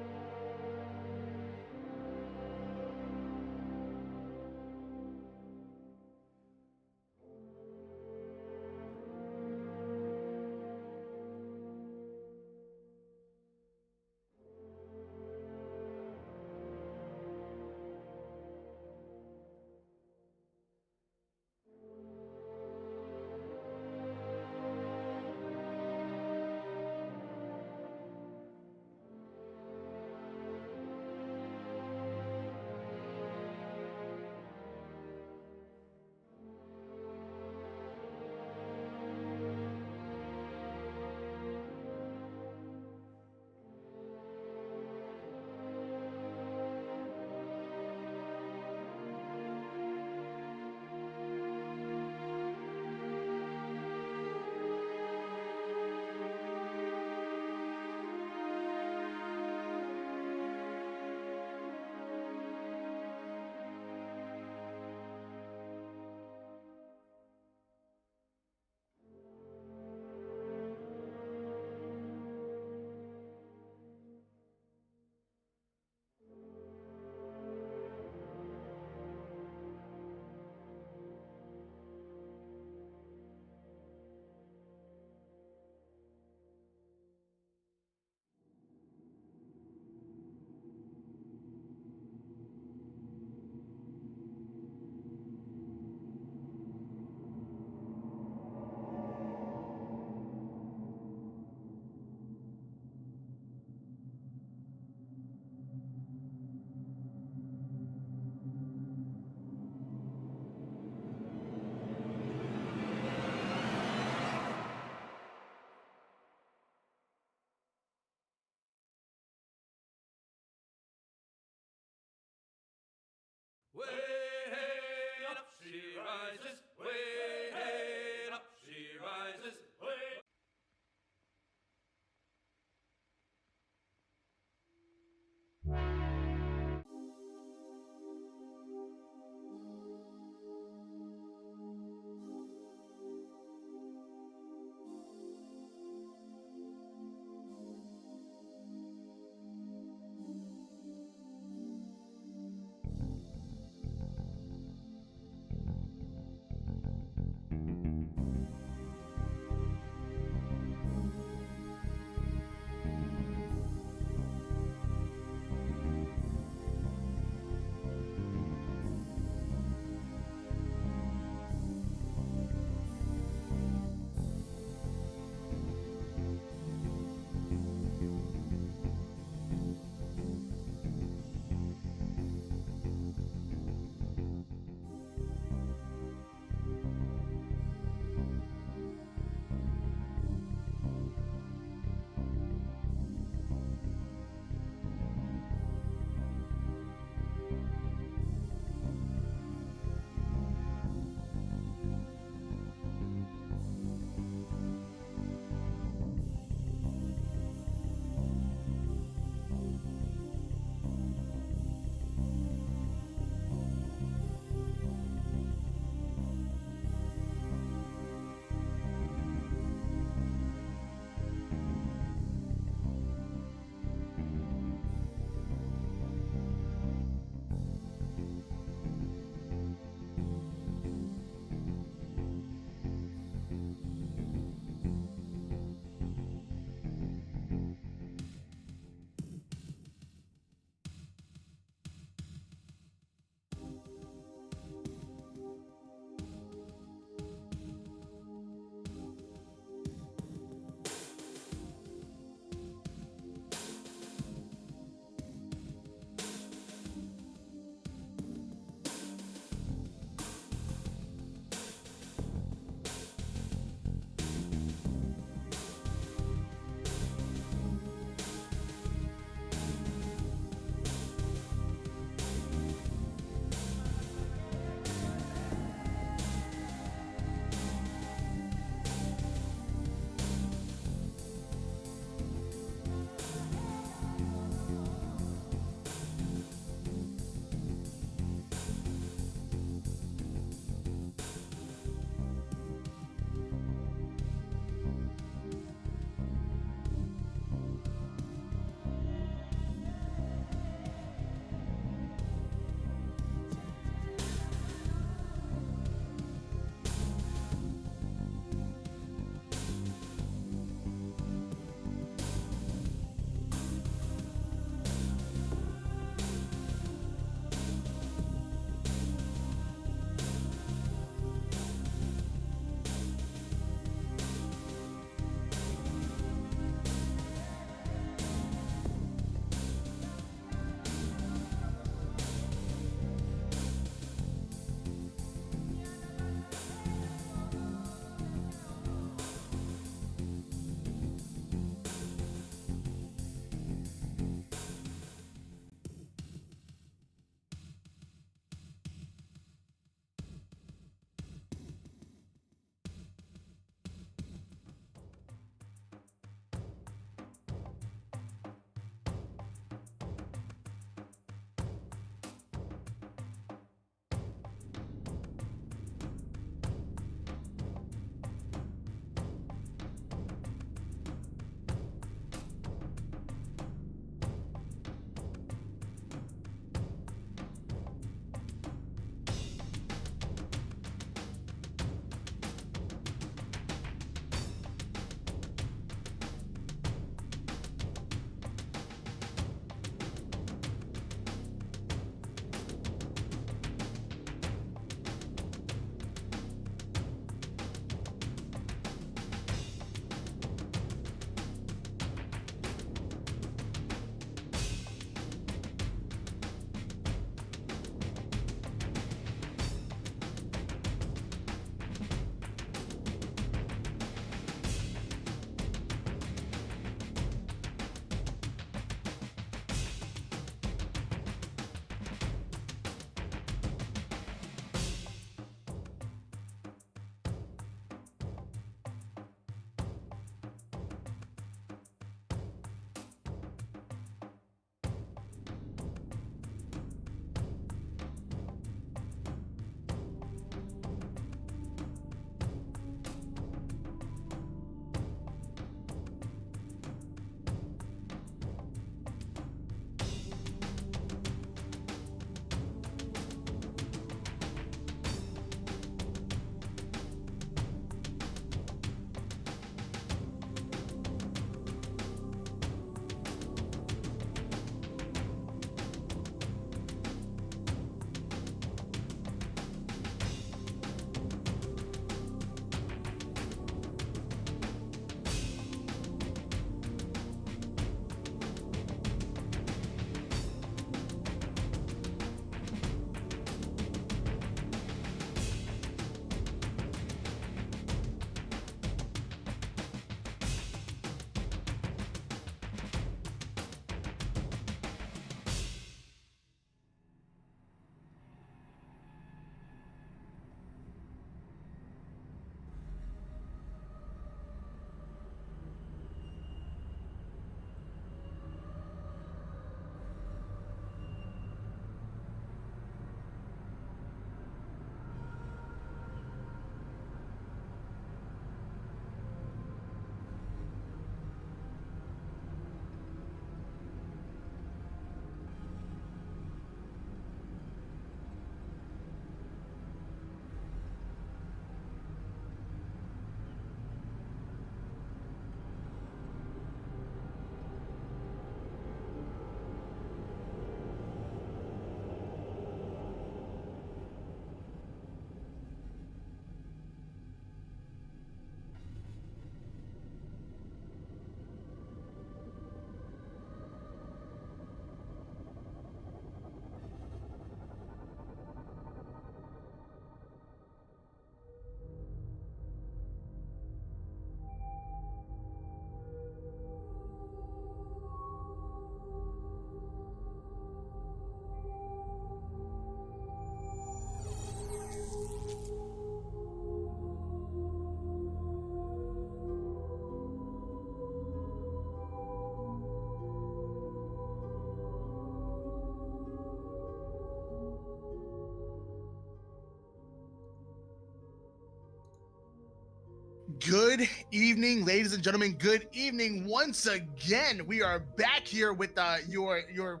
Good evening, ladies and gentlemen. Good evening once again. We are back here with your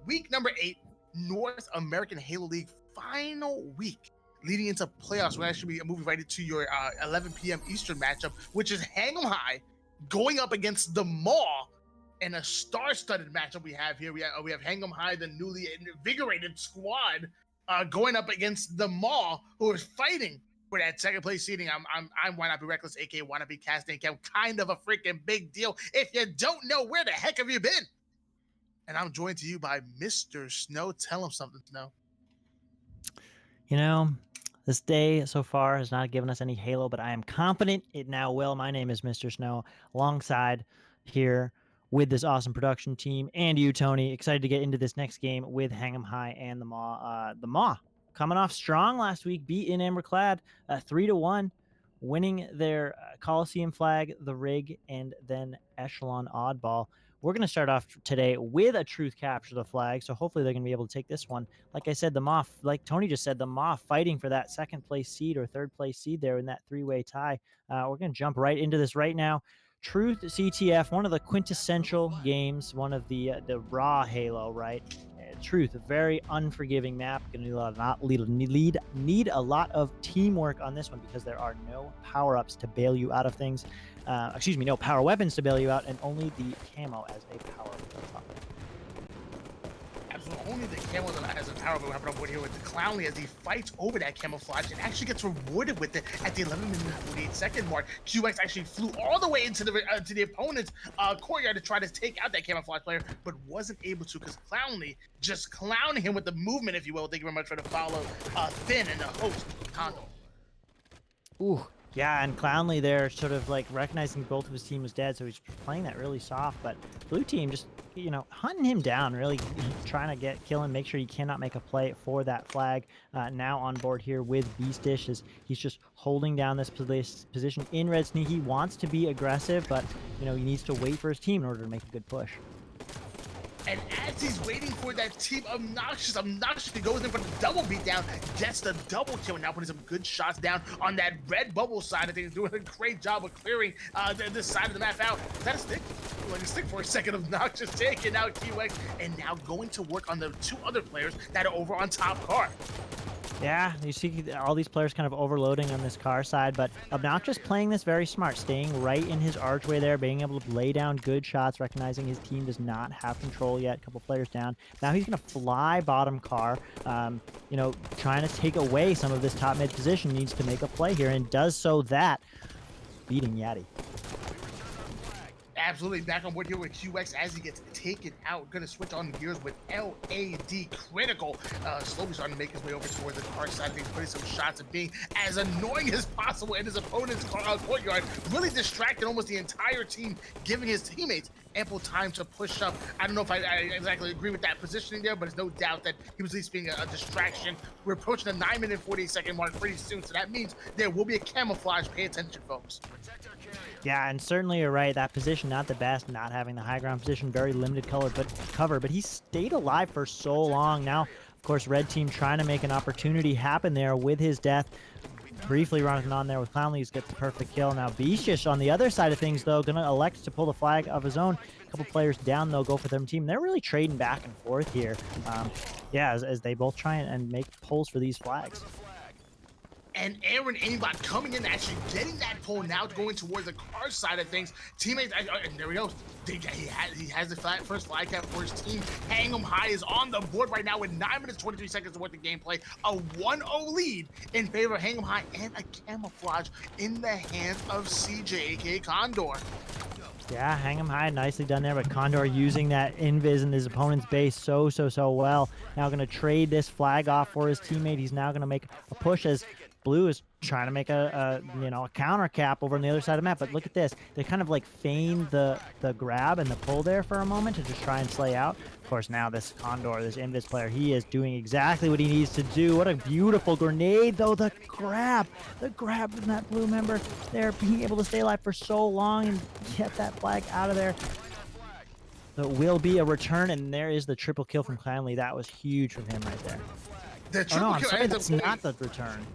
week number 8 North American Halo League final week, leading into playoffs. We're actually moving right into your 11 p.m. Eastern matchup, which is Hang 'em High going up against the Maw, and a star-studded matchup we have here. We have Hang 'em High, the newly invigorated squad, going up against the Maw, who is fighting for that second place seeding. I'm Why Not Be Reckless, aka Why Not Be Casting Cam. Kind of a freaking big deal. If you don't know, where the heck have you been? And I'm joined to you by Mr. Snow. Tell him something, Snow. You know, this day so far has not given us any Halo, but I am confident it now will. My name is Mr. Snow, alongside here with this awesome production team and you, Tony. Excited to get into this next game with Hang 'em High and the Maw. The Maw coming off strong last week, beating Amberclad 3-1, winning their Coliseum flag, the rig, and then Echelon oddball. We're going to start off today with a truth capture the flag, so hopefully they're going to be able to take this one. Like I said, the Maw, like Tony just said, the Maw fighting for that second place seed or third place seed there in that three-way tie. We're going to jump right into this right now. Truth CTF, one of the quintessential games, one of the raw Halo, right? Truth, a very unforgiving map. Going to need a lot of teamwork on this one because there are no power-ups to bail you out of things. No power weapons to bail you out, and only the camo as a power up. Absolutely, only the camo that has a power up happening over here with the Clownly as he fights over that camouflage and actually gets rewarded with it at the 11 minute and 48 second mark. QX actually flew all the way into the opponent's courtyard to try to take out that camouflage player, but wasn't able to because Clownly just clowning him with the movement, if you will. Thank you very much for the follow, Finn and the host, Kondo. Ooh. Yeah, and Clownly there sort of like recognizing both of his team was dead, so he's playing that really soft, but blue team just, you know, hunting him down, really trying to kill him, make sure he cannot make a play for that flag. Now on board here with Beastish as he's just holding down this position in red sneak. He wants to be aggressive, but, you know, he needs to wait for his team in order to make a good push. And as he's waiting for that team, Obnoxious goes in for the double beatdown, gets the double kill, and now putting some good shots down on that red bubble side. I think he's doing a great job of clearing this side of the map out. Is that a stick? Like a stick for a second. Obnoxious taking out QX, and now going to work on the two other players that are over on top car. Yeah, you see all these players kind of overloading on this car side, but Obnoxious playing this very smart, staying right in his archway there, being able to lay down good shots, recognizing his team does not have control yet. A couple players down. Now he's going to fly bottom car, you know, trying to take away some of this top mid position. Needs to make a play here, and does so that, beating Yati. Absolutely back on board here with QX as he gets taken out. Gonna switch on gears with LAD Critical. Slowly starting to make his way over toward the car side of things, putting some shots and being as annoying as possible in his opponent's courtyard. Really distracted almost the entire team, giving his teammates ample time to push up. I don't know if I exactly agree with that positioning there, but it's no doubt that he was at least being a distraction. We're approaching the 9 minute 48 second mark pretty soon, so that means there will be a camouflage. Pay attention, folks. Yeah, and certainly you're right. That position, not the best, not having the high ground position, very limited cover, but he stayed alive for so long. Now, of course, red team trying to make an opportunity happen there with his death. Briefly running on there with Clownly, he's got the perfect kill. Now, Beastish on the other side of things, though, going to elect to pull the flag of his own. A couple players down, they'll go for their team. They're really trading back and forth here. Yeah, as they both try and make pulls for these flags. And Aaron Aimbot coming in, actually getting that pull now, going towards the car side of things. Teammates, and there we go. He has the first flag cap for his team. Hang 'em High is on the board right now with 9 minutes 23 seconds worth of gameplay. A 1-0 lead in favor of Hang 'em High, and a camouflage in the hands of CJ, aka Condor. Yeah, Hang 'em High, nicely done there, but Condor using that invis in his opponent's base so well. Now going to trade this flag off for his teammate. He's now going to make a push as Blue is trying to make a counter cap over on the other side of the map. But look at this. They kind of like feign the grab and the pull there for a moment to just try and slay out. Of course, now this Condor, this Invis player, he is doing exactly what he needs to do. What a beautiful grenade, though. The grab from that Blue member there, being able to stay alive for so long and get that flag out of there. There will be a return, and there is the triple kill from Clownly. That was huge from him right there. The triple kill. I'm sorry, that's not the return.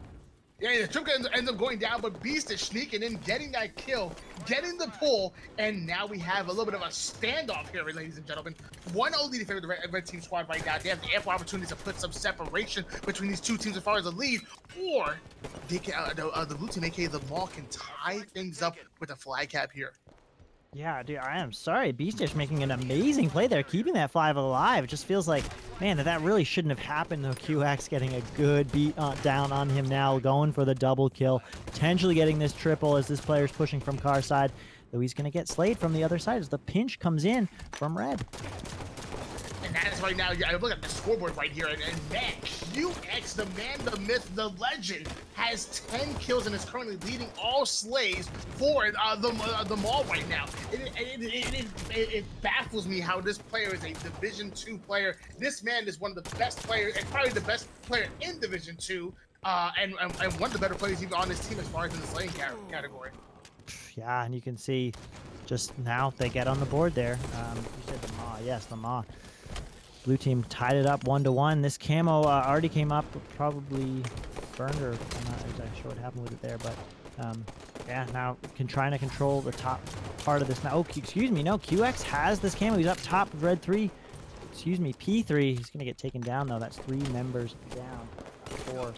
Yeah, the trip ends up going down, but Beast is sneaking in, getting that kill, getting the pull, and now we have a little bit of a standoff here, ladies and gentlemen. 1-0 lead in favor of the red team squad right now. They have the ample opportunities to put some separation between these two teams as far as a lead, or they can, the blue team, aka the Maul, can tie things up with a flag cap here. Yeah, dude, I am sorry. Beastish making an amazing play there, keeping that 5 alive. It just feels like, man, that really shouldn't have happened, though. QX getting a good beat down on him now, going for the double kill, potentially getting this triple as this player's pushing from car side, though he's going to get slayed from the other side as the pinch comes in from red. And that is right now, yeah, look at the scoreboard right here, and man, QX, the man, the myth, the legend, has 10 kills and is currently leading all slays for the Maul right now. It baffles me how this player is a Division 2 player. This man is one of the best players, and probably the best player in Division 2, and one of the better players even on this team as far as in the slaying category. Yeah, and you can see just now they get on the board there. You said the Maw, yes, the Maw. Blue team tied it up 1-1. This camo already came up, probably burned, or I'm not exactly sure what happened with it there, but yeah, now trying to control the top part of this. Now, oh, excuse me, no, QX has this camo. He's up top of red 3. Excuse me, P3. He's gonna get taken down though. That's 3 members down. 4.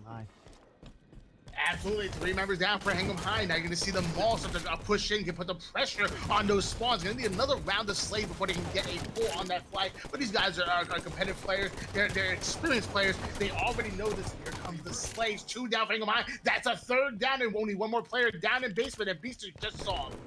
High. Absolutely, 3 members down for Hang'em High. Now you're going to see the Maul start to push in, can put the pressure on those spawns. Going to need another round of slay before they can get a pull on that flag. But these guys are competitive players. They're experienced players. They already know this. Here comes the slays. 2 down for Hang'em High. That's a 3rd down, and only 1 more player down in basement. And Beast just saw him.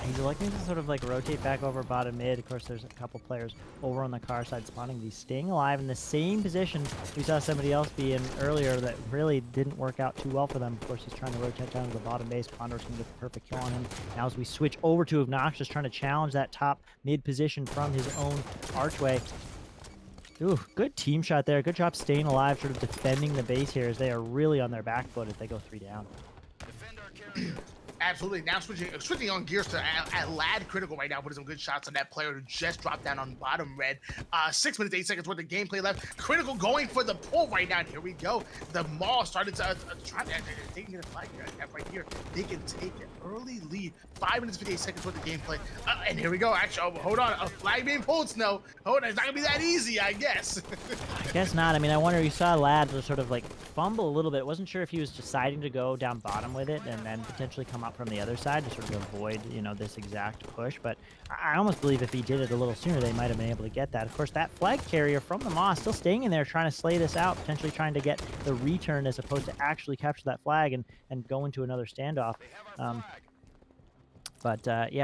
He's looking to sort of like rotate back over bottom mid. Of course, there's a couple players over on the car side spawning. He's staying alive in the same position we saw somebody else be in earlier that really didn't work out too well for them. Of course, he's trying to rotate down to the bottom base. Condor's going to get the perfect kill on him. Now as we switch over to Obnoxious, trying to challenge that top mid position from his own archway. Ooh, good team shot there. Good job staying alive, sort of defending the base here as they are really on their back foot if they go 3 down. Absolutely. Now switching on gears to Lad Critical right now, putting some good shots on that player who just dropped down on bottom red. 6 minutes, 8 seconds worth of gameplay left. Critical going for the pull right now. And here we go. The Maul started to try to taking a flag right here. They can take an early lead. 5 minutes, 58 seconds worth of gameplay. And here we go. Actually, oh, hold on. A flag being pulled, Snow. Hold on. It's not going to be that easy, I guess. I guess not. I mean, I wonder, you saw Lad sort of like fumble a little bit. Wasn't sure if he was deciding to go down bottom with it and then potentially come up from the other side to sort of avoid, you know, this exact push. But I almost believe if he did it a little sooner, they might have been able to get that. Of course, that flag carrier from the Moss still staying in there, trying to slay this out, potentially trying to get the return as opposed to actually capture that flag and go into another standoff. Yeah,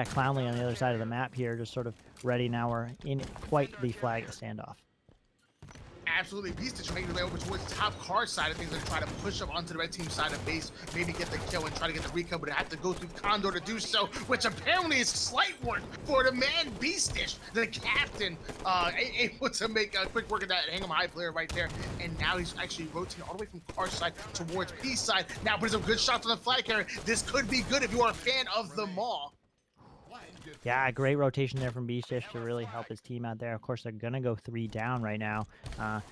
Clownly on the other side of the map here, just sort of ready. Now we're in quite the flag standoff. Absolutely. Beast is making their way over towards the top car side of things and try to push up onto the red team side of base, maybe get the kill and try to get the recon, but they have to go through Condor to do so, which apparently is slight work for the man Beastish, the captain, able to make a quick work of that Hang'em High player right there. And now he's actually rotating all the way from car side towards P side. Now putting some good shots on the flag carrier. This could be good if you are a fan of the Maul. Yeah, great rotation there from Beastish to really help his team out there. Of course, they're going to go 3 down right now. And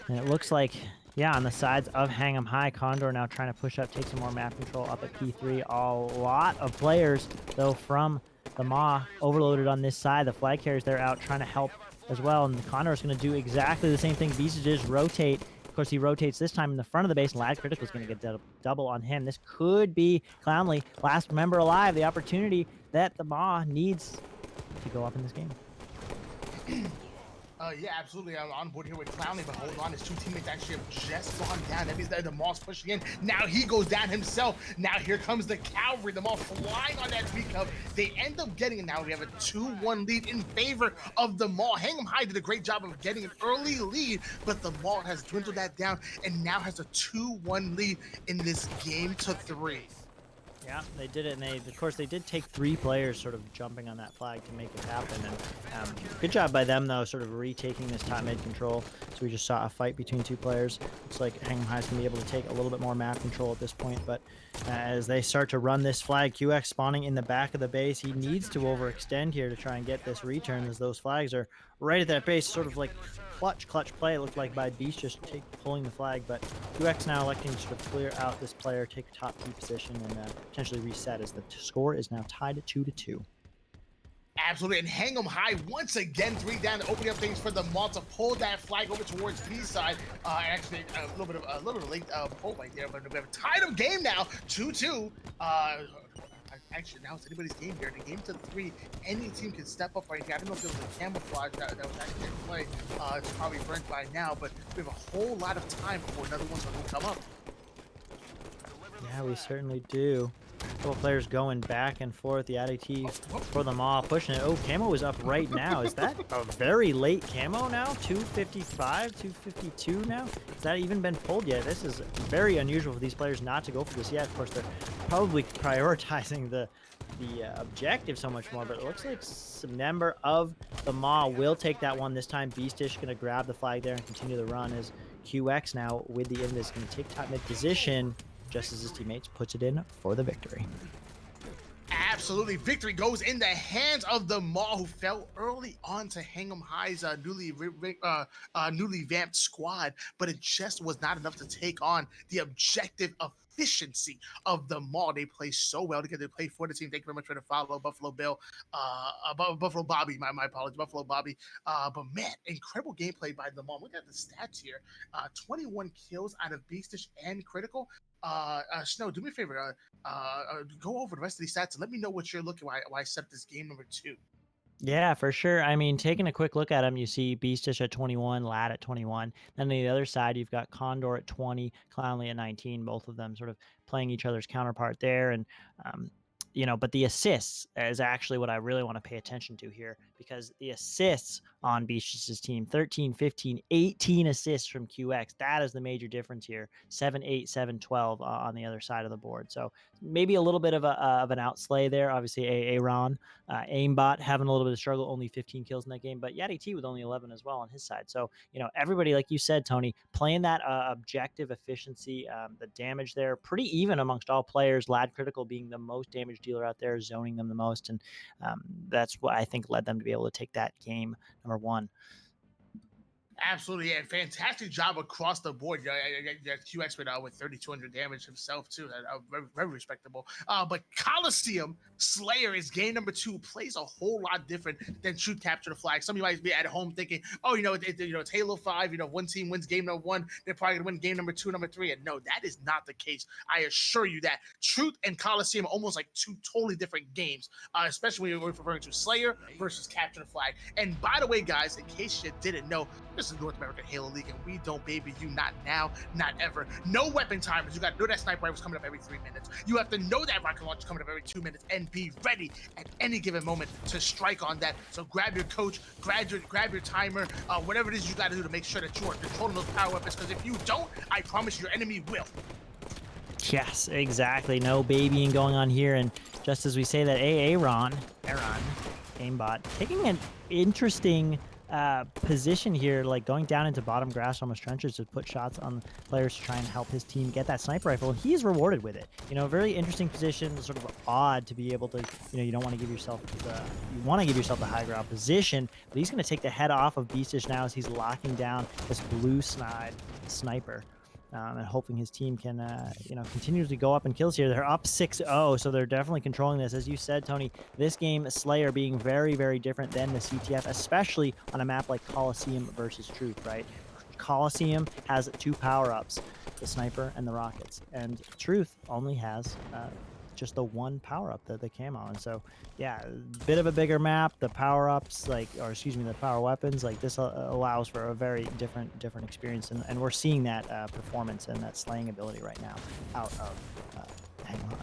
it looks like, yeah, on the sides of Hang'em High, Condor now trying to push up, take some more map control up at P3. A lot of players, though, from the Maw overloaded on this side. The flag carriers, they're out trying to help as well. And the Condor is going to do exactly the same thing. Beastish just rotate. Of course, he rotates this time in the front of the base, and Lad Critical is going to get double on him. This could be Clownly, last member alive, the opportunity that the Maw needs to go up in this game. Yeah, absolutely. I'm on board here with Clownly, but hold on, his 2 teammates actually have just gone down. That means that the Maw's pushing in. Now he goes down himself. Now here comes the Cavalry. The Maw flying on that recov. They end up getting it. Now we have a 2-1 lead in favor of the Maw. Hang'em High did a great job of getting an early lead, but the Maw has dwindled that down and now has a 2-1 lead in this game to 3. Yeah, they did it, and of course, they did take 3 players sort of jumping on that flag to make it happen, and good job by them, though, sort of retaking this top mid control. So we just saw a fight between 2 players. Looks like Hang'em High's going to be able to take a little bit more map control at this point, but as they start to run this flag, QX spawning in the back of the base, he needs to overextend here to try and get this return, as those flags are right at that base, sort of like clutch play, it looked like, by Beast, just pulling the flag. But QX now electing to sort of clear out this player, take a top P position, and potentially reset, as the score is now tied at 2-2. Absolutely, and hang 'em high once again, 3 down, opening up things for the Maul to pull that flag over towards B side. Actually, a little bit of a late pull right there, but we have a tied up game now, 2-2. Actually, now it's anybody's game here. The game to 3, any team can step up right here. I don't know if there was a camouflage that was actually in play. It's probably burnt by now, but we have a whole lot of time before another one's going to come up. Yeah, we certainly do. A couple players going back and forth. The ADT for them all, pushing it. Oh, camo is up right now. Is that a very late camo now? 255, 252 now? Has that even been pulled yet? This is very unusual for these players not to go for this yet. Of course, they're probably prioritizing the objective so much more, but it looks like some member of the Maw will take that one this time. Beastish going to grab the flag there and continue the run, as QX now with the Invis going to take top mid position, just as his teammates puts it in for the victory. Absolutely, victory goes in the hands of the Maul, who fell early on to Hang 'em High's newly vamped squad, but it just was not enough to take on the objective efficiency of the Maul. They play so well together. They play for the team. Thank you very much for the follow, Buffalo Bill, Buffalo Bobby. My apologies, Buffalo Bobby. But man, incredible gameplay by the Maul. Look at the stats here: 21 kills out of Beastish and Critical. Snow, do me a favor. Go over the rest of these stats and let me know what you're looking while I set this game number 2. Yeah, for sure. I mean, taking a quick look at them, you see Beastish at 21, Lad at 21. Then on the other side, you've got Condor at 20, Clownly at 19. Both of them sort of playing each other's counterpart there. And but the assists is actually what I really want to pay attention to here, because the assists on Beastish's team, 13, 15, 18 assists from QX. That is the major difference here. 7, 8, 7, 12 on the other side of the board. So maybe a little bit of an outslay there. Obviously, Aaron, Aimbot having a little bit of struggle, only 15 kills in that game, but Yati T with only 11 as well on his side. So, everybody, like you said, Tony, playing that objective efficiency, the damage there, pretty even amongst all players. Lad Critical being the most damage dealer out there, zoning them the most, and that's what I think led them to be able to take that game number 1. Absolutely, yeah, fantastic job across the board. QX with 3,200 damage himself too. Very, very respectable. But Coliseum Slayer is game number 2. Plays a whole lot different than Shoot Capture the Flag. Some of you might be at home thinking, oh, it's Halo 5. One team wins game number 1, they're probably gonna win game number 2, number 3. And no, that is not the case. I assure you that Truth and Coliseum are almost like 2 totally different games. Especially when you're referring to Slayer versus Capture the Flag. And by the way, guys, in case you didn't know, this is North American Halo League, and we don't baby you, not now, not ever. No weapon timers. You got to know that sniper rifle's coming up every 3 minutes. You have to know that rocket launch coming up every 2 minutes, and be ready at any given moment to strike on that. So grab your coach, grab your timer, whatever it is you got to do to make sure that you are controlling those power weapons. Because if you don't, I promise your enemy will. Yes, exactly. No babying going on here, and just as we say that, Aaron, aimbot, taking an interesting position here, like going down into bottom grass, almost trenches, to put shots on players to try and help his team get that sniper rifle, and he's rewarded with it. Very interesting position, sort of odd to be able to, you don't want to give yourself you want to give yourself the high ground position, but he's going to take the head off of Beastish now as he's locking down this blue snide sniper. And hoping his team can, continue to go up in kills here. They're up 6-0, so they're definitely controlling this. As you said, Tony, this game, Slayer being very, very different than the CTF, especially on a map like Coliseum versus Truth, right? Coliseum has 2 power-ups, the sniper and the rockets, and Truth only has just the 1 power-up, the camo. And so, yeah, a bit of a bigger map, the power-ups, the power weapons, this allows for a very different experience, and we're seeing that performance and that slaying ability right now out of Hang 'em High.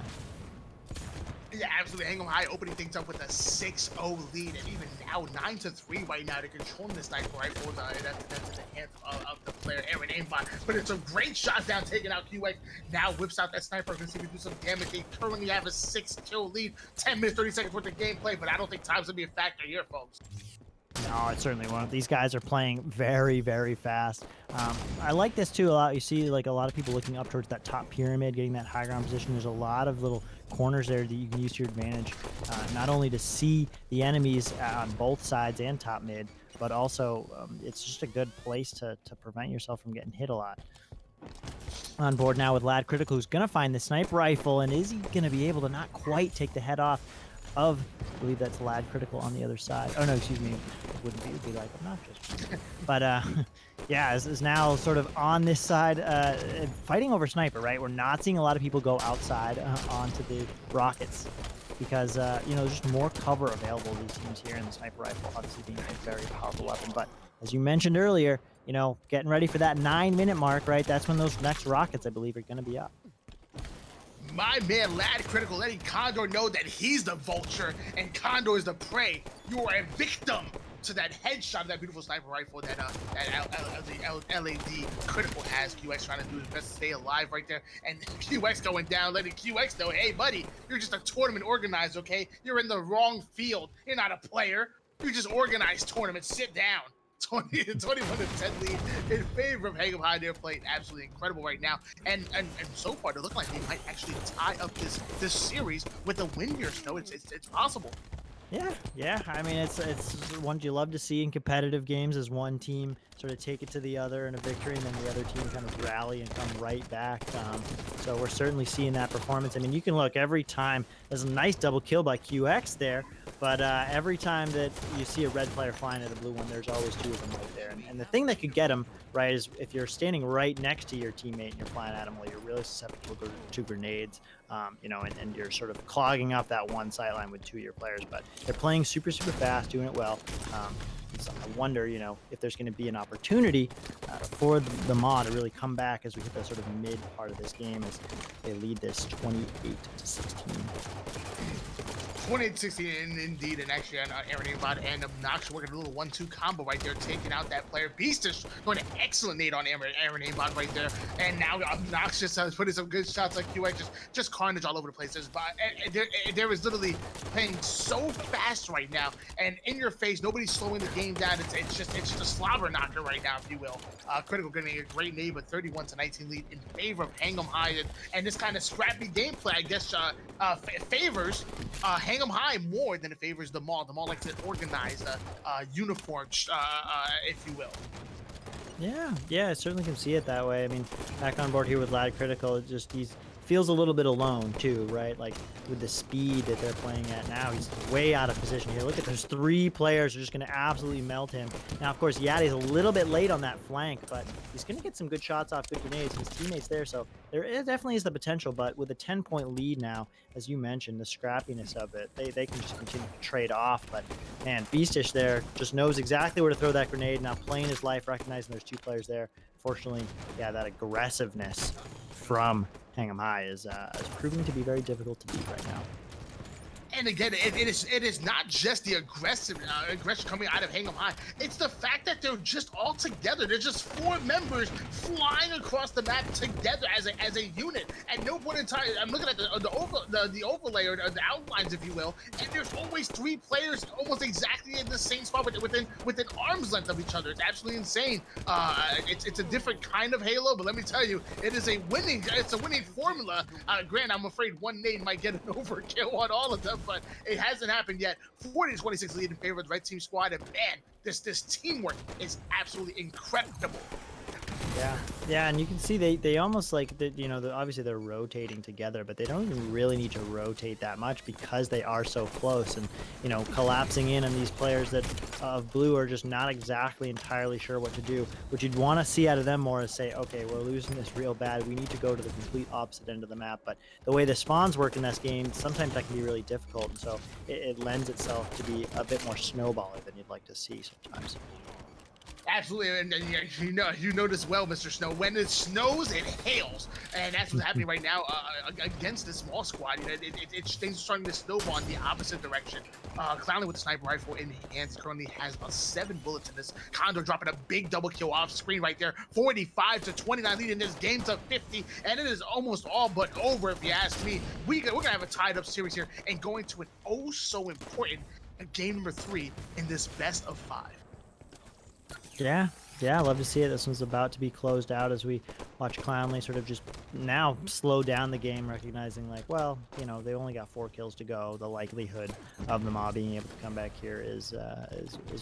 Yeah, absolutely. Hang 'em High opening things up with a 6-0 lead, and even now 9-3 right now to control this sniper rifle. That's in the hands of the player Aaron Aimbot. But it's a great shot down, taking out QX. Now whips out that sniper. Gonna see if he do some damage. They currently have a 6-kill lead. 10 minutes 30 seconds worth of gameplay, but I don't think time's gonna be a factor here, folks. No, it certainly won't. These guys are playing very, very fast. I like this too a lot. You see, a lot of people looking up towards that top pyramid, getting that high ground position. There's a lot of little corners there that you can use to your advantage, not only to see the enemies on both sides and top mid, but also it's just a good place to prevent yourself from getting hit a lot. On board now with Lad Critical, who's going to find the sniper rifle, and is he going to be able to not quite take the head off of, I believe that's Lad Critical on the other side. Oh no, excuse me, it wouldn't be, it would be like obnoxious. But yeah, is now sort of on this side, fighting over sniper, right? We're not seeing a lot of people go outside onto the rockets because, you know, there's just more cover available to these teams here, and the sniper rifle obviously being a very powerful weapon. But as you mentioned earlier, you know, getting ready for that 9-minute mark, right? That's when those next rockets, I believe, are going to be up. My man, Lad Critical, letting Condor know that he's the vulture and Condor is the prey. You are a victim to that headshot of that beautiful sniper rifle that LAD Critical has. QX trying to do his best to stay alive right there, and QX going down, letting QX know, hey buddy, you're just a tournament organizer, okay? You're in the wrong field. You're not a player. You just organize tournaments. Sit down. 21 to 10 lead in favor of Hang'em High. They're playing absolutely incredible right now, and so far they look like they might actually tie up this series with a win here. So it's possible. Yeah. I mean, it's one you love to see in competitive games, as one team sort of take it to the other in a victory, and then the other team kind of rally and come right back. So we're certainly seeing that performance. I mean, you can look every time. There's a nice double kill by QX there, but every time that you see a red player flying at a blue one, there's always two of them right there. And the thing that could get them, right, is if you're standing right next to your teammate and you're flying at them, well, you're really susceptible to grenades, you know, and you're sort of clogging up that one sight line with two of your players. But they're playing super fast, doing it well. So I wonder, you know, if there's going to be an opportunity for the mod to really come back as we hit the sort of mid part of this game, as they lead this 28-16. 28-16 indeed, and actually Aaron Aimbot and Obnoxious working a little 1-2 combo right there, taking out that player. Beastish going an excellent nade on Aaron Aimbot right there, and now Obnoxious putting some good shots like QX, just carnage all over the place. There is literally playing so fast right now, and in your face, nobody's slowing the game down. It's just a slobber knocker right now, if you will. Critical getting a great nade, but 31-19 lead in favor of Hang'em High, and this kind of scrappy gameplay, I guess, favors Hang'em High more than it favors the mall. The mall likes to organize uniforms, if you will. Yeah, I certainly can see it that way. I mean, back on board here with Lad Critical, it just he's feels a little bit alone too, right? Like with the speed that they're playing at now, he's way out of position here. Look at those three players who are just going to absolutely melt him. Now, of course, Yadi's a little bit late on that flank, but he's going to get some good shots off, good grenades. His teammates there, so there definitely is the potential. But with a 10-point lead now, as you mentioned, the scrappiness of it, they can just continue to trade off. But man, Beastish there just knows exactly where to throw that grenade. Now playing his life, recognizing there's two players there. Fortunately, yeah, that aggressiveness from Hang'em High is proving to be very difficult to beat right now. And again, it is not just the aggression coming out of Hang'em High. It's the fact that they're just all together. They're just four members flying across the map together as a unit. At no point in time, I'm looking at the overlay or the outlines, if you will, and there's always three players almost exactly in the same spot within arm's length of each other. It's absolutely insane. It's a different kind of Halo, but let me tell you, it's a winning formula. Grant, I'm afraid one nade might get an overkill on all of them, but it hasn't happened yet. 40-26 lead in favor of the red team squad, and man, this teamwork is absolutely incredible. Yeah, and you can see they almost like, you know, obviously they're rotating together, but they don't even really need to rotate that much because they are so close, and you know, collapsing in on these players that of blue are just not exactly entirely sure what to do. What you'd want to see out of them more is say, okay, we're losing this real bad, we need to go to the complete opposite end of the map. But the way the spawns work in this game, sometimes that can be really difficult, and so it lends itself to be a bit more snowballer than you'd like to see sometimes. Absolutely, and you know this well, Mr. Snow. When it snows, it hails, and that's what's happening right now against this small squad. You know, things are starting to snowball in the opposite direction. Clowney with the sniper rifle in hands currently has about 7 bullets in this. Condor dropping a big double kill off screen right there. 45-29 lead in this game to 50, and it is almost all but over if you ask me. We're gonna have a tied up series here and going to an oh so important game number 3 in this best of 5. Yeah, Yeah, I love to see it. This one's about to be closed out as we watch Clownley sort of just now slow down the game, recognizing like, well, you know, they only got 4 kills to go. The likelihood of the Maw being able to come back here is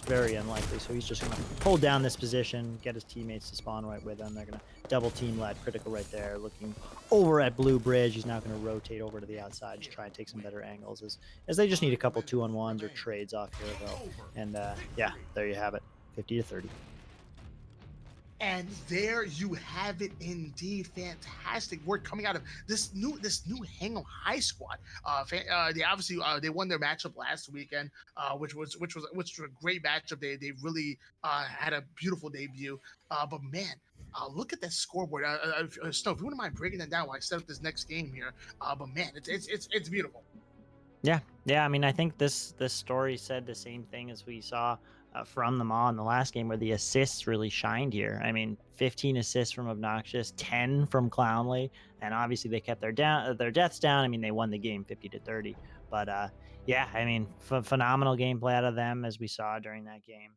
very unlikely. So he's just gonna hold down this position, get his teammates to spawn right with him. They're gonna double team Lad Critical right there, looking over at Blue Bridge. He's now gonna rotate over to the outside, just try and take some better angles as they just need a couple 2-on-1s or trades off here though. And yeah, there you have it, 50-30. And there you have it, indeed. Fantastic work coming out of this new Hingham High squad. They obviously they won their matchup last weekend, which was a great matchup. They really had a beautiful debut. But man, look at that scoreboard. Snow, if you wouldn't mind breaking that down while I set up this next game here. But man, it's beautiful. Yeah, yeah. I mean, I think this story said the same thing as we saw from the Maw in the last game, where the assists really shined here. I mean, 15 assists from Obnoxious, 10 from Clownley, and obviously they kept their deaths down. I mean, they won the game 50-30. But yeah, I mean, phenomenal gameplay out of them as we saw during that game.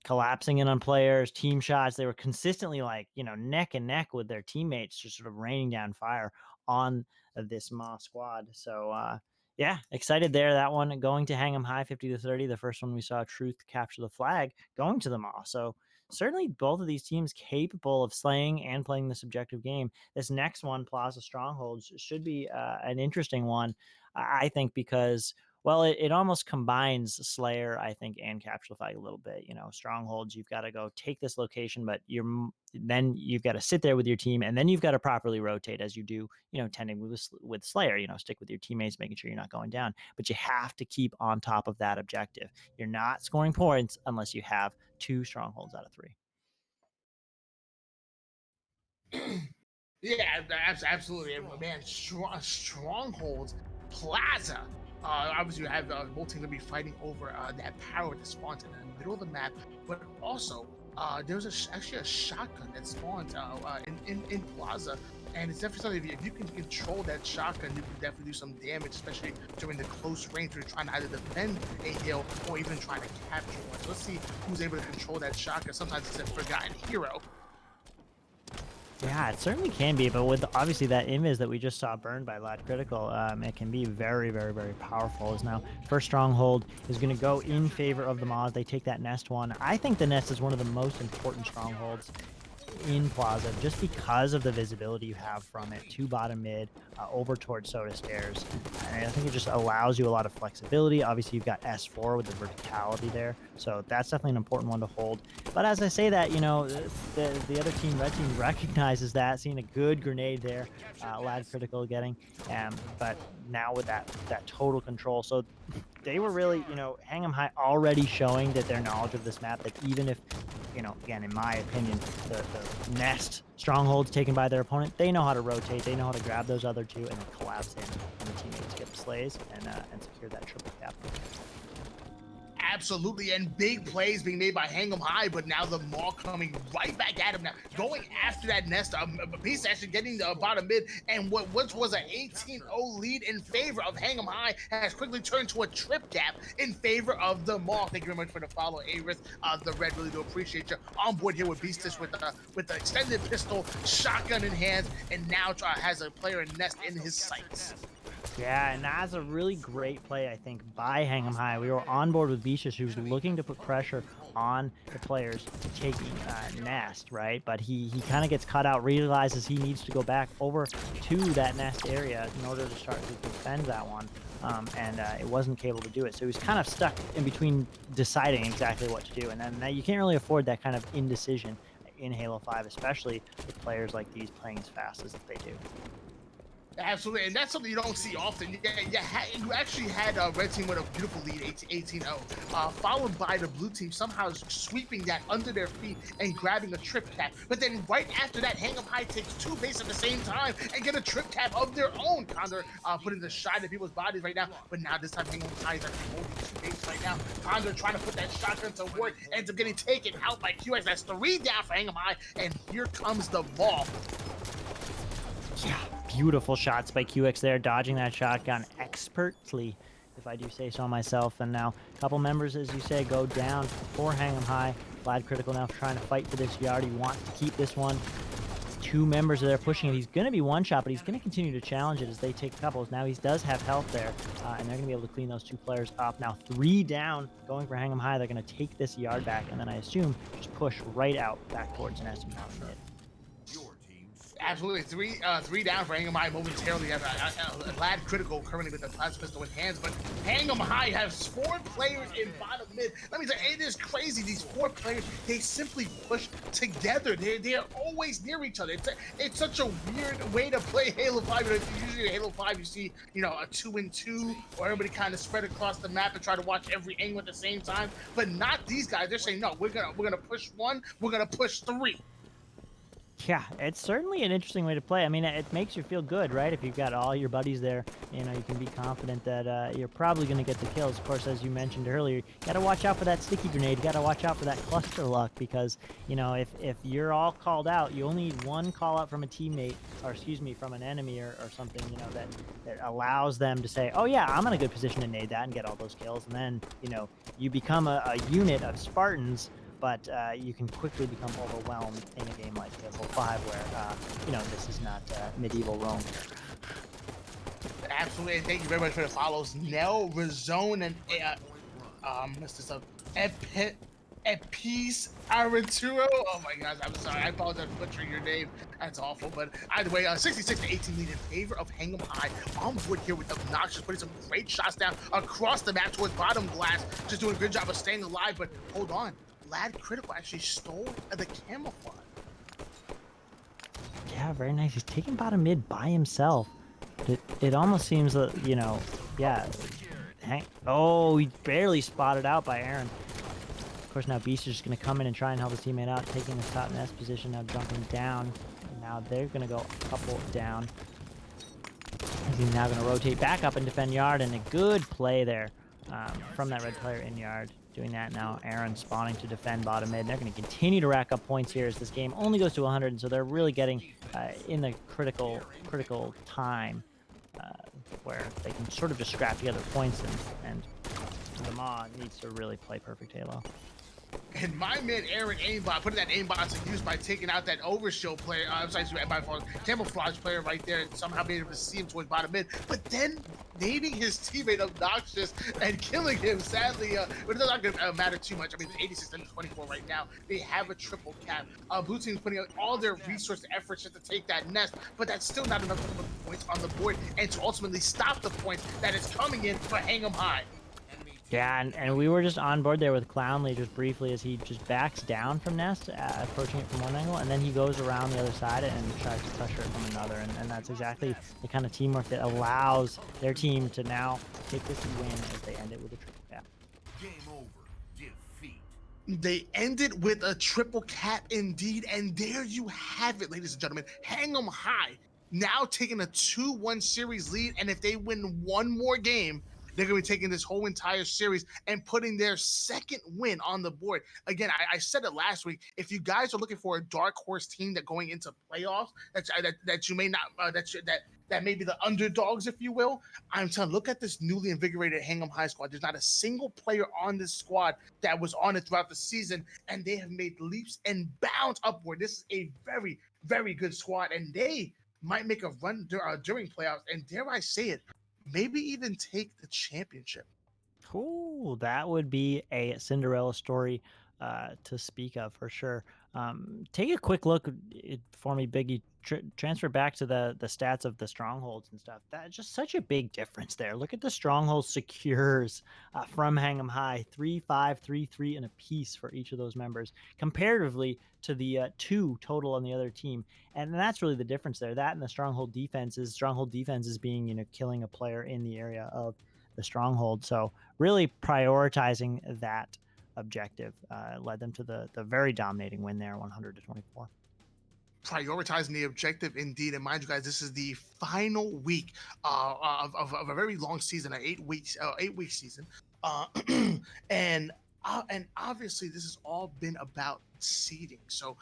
Collapsing in on players, team shots. They were consistently like, you know, neck and neck with their teammates, just sort of raining down fire on this Maw squad. So yeah, excited there. That one going to Hingham High 50-30. The first one we saw Truth capture the flag going to the Maw. So certainly both of these teams capable of slaying and playing this objective game. This next one, Plaza Strongholds, should be an interesting one, I think, because well, it almost combines Slayer, I think, and Capture the Flag a little bit. You know, Strongholds, you've got to go take this location, but then you've got to sit there with your team, and then you've got to properly rotate as you do, you know, tending with Slayer. You know, stick with your teammates, making sure you're not going down. But you have to keep on top of that objective. You're not scoring points unless you have 2 Strongholds out of 3. Yeah, absolutely, man. Strongholds, Plaza. Obviously, you have both teams gonna be fighting over that power that spawns in the middle of the map, but also there's actually a shotgun that spawns in Plaza, and it's definitely something. If you can control that shotgun, you can definitely do some damage, especially during the close range where you're trying to either defend a hill or even trying to capture one. So let's see who's able to control that shotgun. Sometimes it's a forgotten hero. Yeah, it certainly can be, but with obviously that image that we just saw burned by Lad Critical, it can be very, very, very powerful. As now first Stronghold is going to go in favor of the Maws. They take that Nest one. I think the Nest is one of the most important Strongholds in Plaza, just because of the visibility you have from it to bottom mid, over towards Soda Stairs. And I think it just allows you a lot of flexibility. Obviously, you've got S4 with the verticality there, so that's definitely an important one to hold. But as I say that, you know, the other team, red team, recognizes that, seeing a good grenade there, Lad Critical getting, but now with that total control. So they were really, you know, Hingham High already showing that their knowledge of this map, that even if, you know, again, in my opinion, the Nest Strongholds taken by their opponent, they know how to rotate, they know how to grab those other 2 and then collapse in on the teammates, get the slays, and secure that triple cap. Absolutely, and big plays being made by Hingham High, but now the Maw coming right back at him now, going after that Nest. Beast actually getting the bottom mid, and what was an 18-0 lead in favor of Hingham High has quickly turned to a trip cap in favor of the Maw. Thank you very much for the follow, Aris. The Red, really do appreciate you. On board here with Beastish with the extended pistol, shotgun in hand, and now has a player in Nest in his sights. Yeah, and that's a really great play, I think, by Hingham High. We were on board with Vicious, who's looking to put pressure on the players taking Nest, right? But he kind of gets cut out, realizes he needs to go back over to that Nest area in order to start to defend that one. And it wasn't able to do it. So he was kind of stuck in between deciding exactly what to do. And then you can't really afford that kind of indecision in Halo 5, especially with players like these playing as fast as they do. Absolutely, and that's something you don't see often. You actually had a red team with a beautiful lead, 18-0, followed by the blue team somehow sweeping that under their feet and grabbing a trip cap. But then right after that, Hingham High takes 2 bases at the same time and get a trip cap of their own. Condor putting the shot at people's bodies right now, but now this time Hingham High is actually holding 2 bases right now. Condor trying to put that shotgun to work, ends up getting taken out by QX. That's 3 down for Hingham High, and here comes the ball. Yeah, beautiful shots by QX there, dodging that shotgun expertly. if I do say so myself. And now a couple members, as you say, go down for Hang 'em High. Vlad Critical now trying to fight for this yard. He wants to keep this one. Two members are there pushing it. He's going to be one shot, but he's going to continue to challenge it as they take couples. Now he does have health there, and they're going to be able to clean those two players up. Now 3 down, going for Hang 'em High. They're going to take this yard back, and then I assume just push right out back towards Nest and mid. Absolutely, three down for Hang 'em High momentarily. Lad Critical currently with the plasma pistol in hands, but Hang 'em High has 4 players in bottom mid. Let me say, it is crazy. These 4 players, they simply push together. They're always near each other. It's such a weird way to play Halo 5. Usually in Halo 5, you see, you know, a 2-and-2, or everybody kind of spread across the map and try to watch every angle at the same time. But not these guys. They're saying, no, we're gonna push 1, we're gonna push 3. Yeah, it's certainly an interesting way to play. I mean, it makes you feel good, right? If you've got all your buddies there, you know, you can be confident that you're probably going to get the kills. Of course, as you mentioned earlier, you got to watch out for that sticky grenade. You got to watch out for that cluster luck because, you know, if you're all called out, you only need one call out from a teammate, or excuse me, from an enemy or something, you know, that allows them to say, oh yeah, I'm in a good position to nade that and get all those kills. And then, you know, you become a unit of Spartans, but you can quickly become overwhelmed in a game like Halo 5 where, you know, this is not medieval Rome. Absolutely, and thank you very much for the follows. Nell, Razone, and messed this up. Epis Araturo. Oh my gosh, I'm sorry. I apologize for butchering your name. That's awful. But either way, 66-18 lead in favor of Hang 'em High. On board here with Obnoxious, putting some great shots down across the map towards bottom glass. Just doing a good job of staying alive. But hold on, Lad Critical actually stole the camouflage. Yeah, very nice. He's taking bottom mid by himself. It almost seems that, you know, yeah. Oh, he barely spotted out by Aaron. Of course, now Beast is just going to come in and try and help his teammate out, taking the top nest position, now jumping down. And now they're going to go a couple down. He's now going to rotate back up and defend yard, and a good play there from that red player in yard. Doing that now, Aaron spawning to defend bottom mid. They're going to continue to rack up points here as this game only goes to 100, and so they're really getting in the critical time where they can sort of just scrap together points, and Lamar needs to really play perfect Halo. And my man Aaron aimbot putting that aimbot to use by taking out that overshield player, I'm sorry, camouflage player right there, and somehow being able to see him towards bottom mid, but then nading his teammate Obnoxious and killing him, sadly. But it's not going to matter too much. I mean, it's 86-24 right now. They have a triple cap. Blue team's putting out all their resource efforts just to take that nest, but that's still not enough to put points on the board and to ultimately stop the points that is coming in for Hang 'em High. Yeah, and we were just on board there with Clownly just briefly as he just backs down from Nest, approaching it from one angle, and then he goes around the other side and tries to pressure it from another, and that's exactly the kind of teamwork that allows their team to now take this win as they end it with a triple cap. Game over. Defeat. They ended with a triple cap indeed, and there you have it, ladies and gentlemen. Hang 'em High now taking a 2-1 series lead, and if they win one more game, they're going to be taking this whole entire series and putting their second win on the board. Again, I said it last week. If you guys are looking for a dark horse team that going into playoffs, that you may not, that may be the underdogs, if you will, I'm telling you, look at this newly invigorated Hang 'em High squad. There's not a single player on this squad that was on it throughout the season, and they have made leaps and bounds upward. This is a very, very good squad, and they might make a run during playoffs, and dare I say it, maybe even take the championship. Ooh, that would be a Cinderella story to speak of for sure. Take a quick look for me, Biggie. Transfer back to the stats of the strongholds and stuff. That's just such a big difference there. Look at the stronghold secures from Hang 'em High, 3-5, 3-3, and a piece for each of those members, comparatively to the 2 total on the other team. And that's really the difference there. That and the stronghold defenses being, you know, killing a player in the area of the stronghold. So really prioritizing that objective led them to the very dominating win there, 100-24. Prioritizing the objective indeed, and mind you guys, this is the final week of a very long season, an 8-week season, and obviously this has all been about seeding. So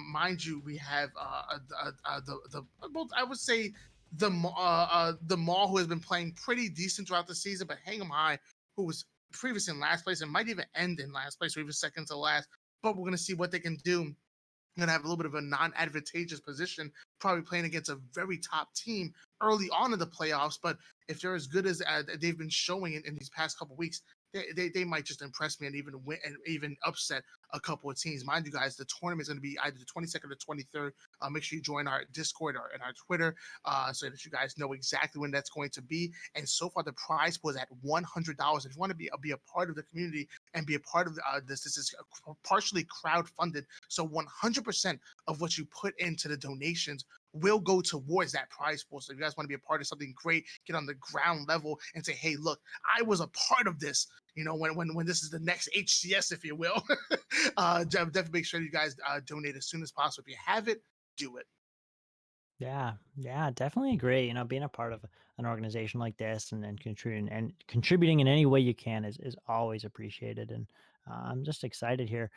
mind you, we have I would say the Mall, who has been playing pretty decent throughout the season, but Hang'em High, who was previously in last place and might even end in last place or even second to last. But we're gonna see what they can do. Going to have a little bit of a non-advantageous position, probably playing against a very top team early on in the playoffs. But if they're as good as they've been showing in these past couple weeks, they might just impress me and even win and even upset a couple of teams. Mind you guys, the tournament is going to be either the 22nd or 23rd. Make sure you join our Discord or and our Twitter so that you guys know exactly when that's going to be. And so far, the prize was at $100. If you want to be a part of the community and be a part of this is partially crowd-funded. So 100% of what you put into the donations will go towards that prize pool. So if you guys want to be a part of something great, get on the ground level and say, hey, look, I was a part of this. You know, when this is the next HCS, if you will. Definitely make sure you guys donate as soon as possible. If you have it, do it. Yeah, definitely agree. You know, being a part of an organization like this and contributing in any way you can is always appreciated. And I'm just excited here.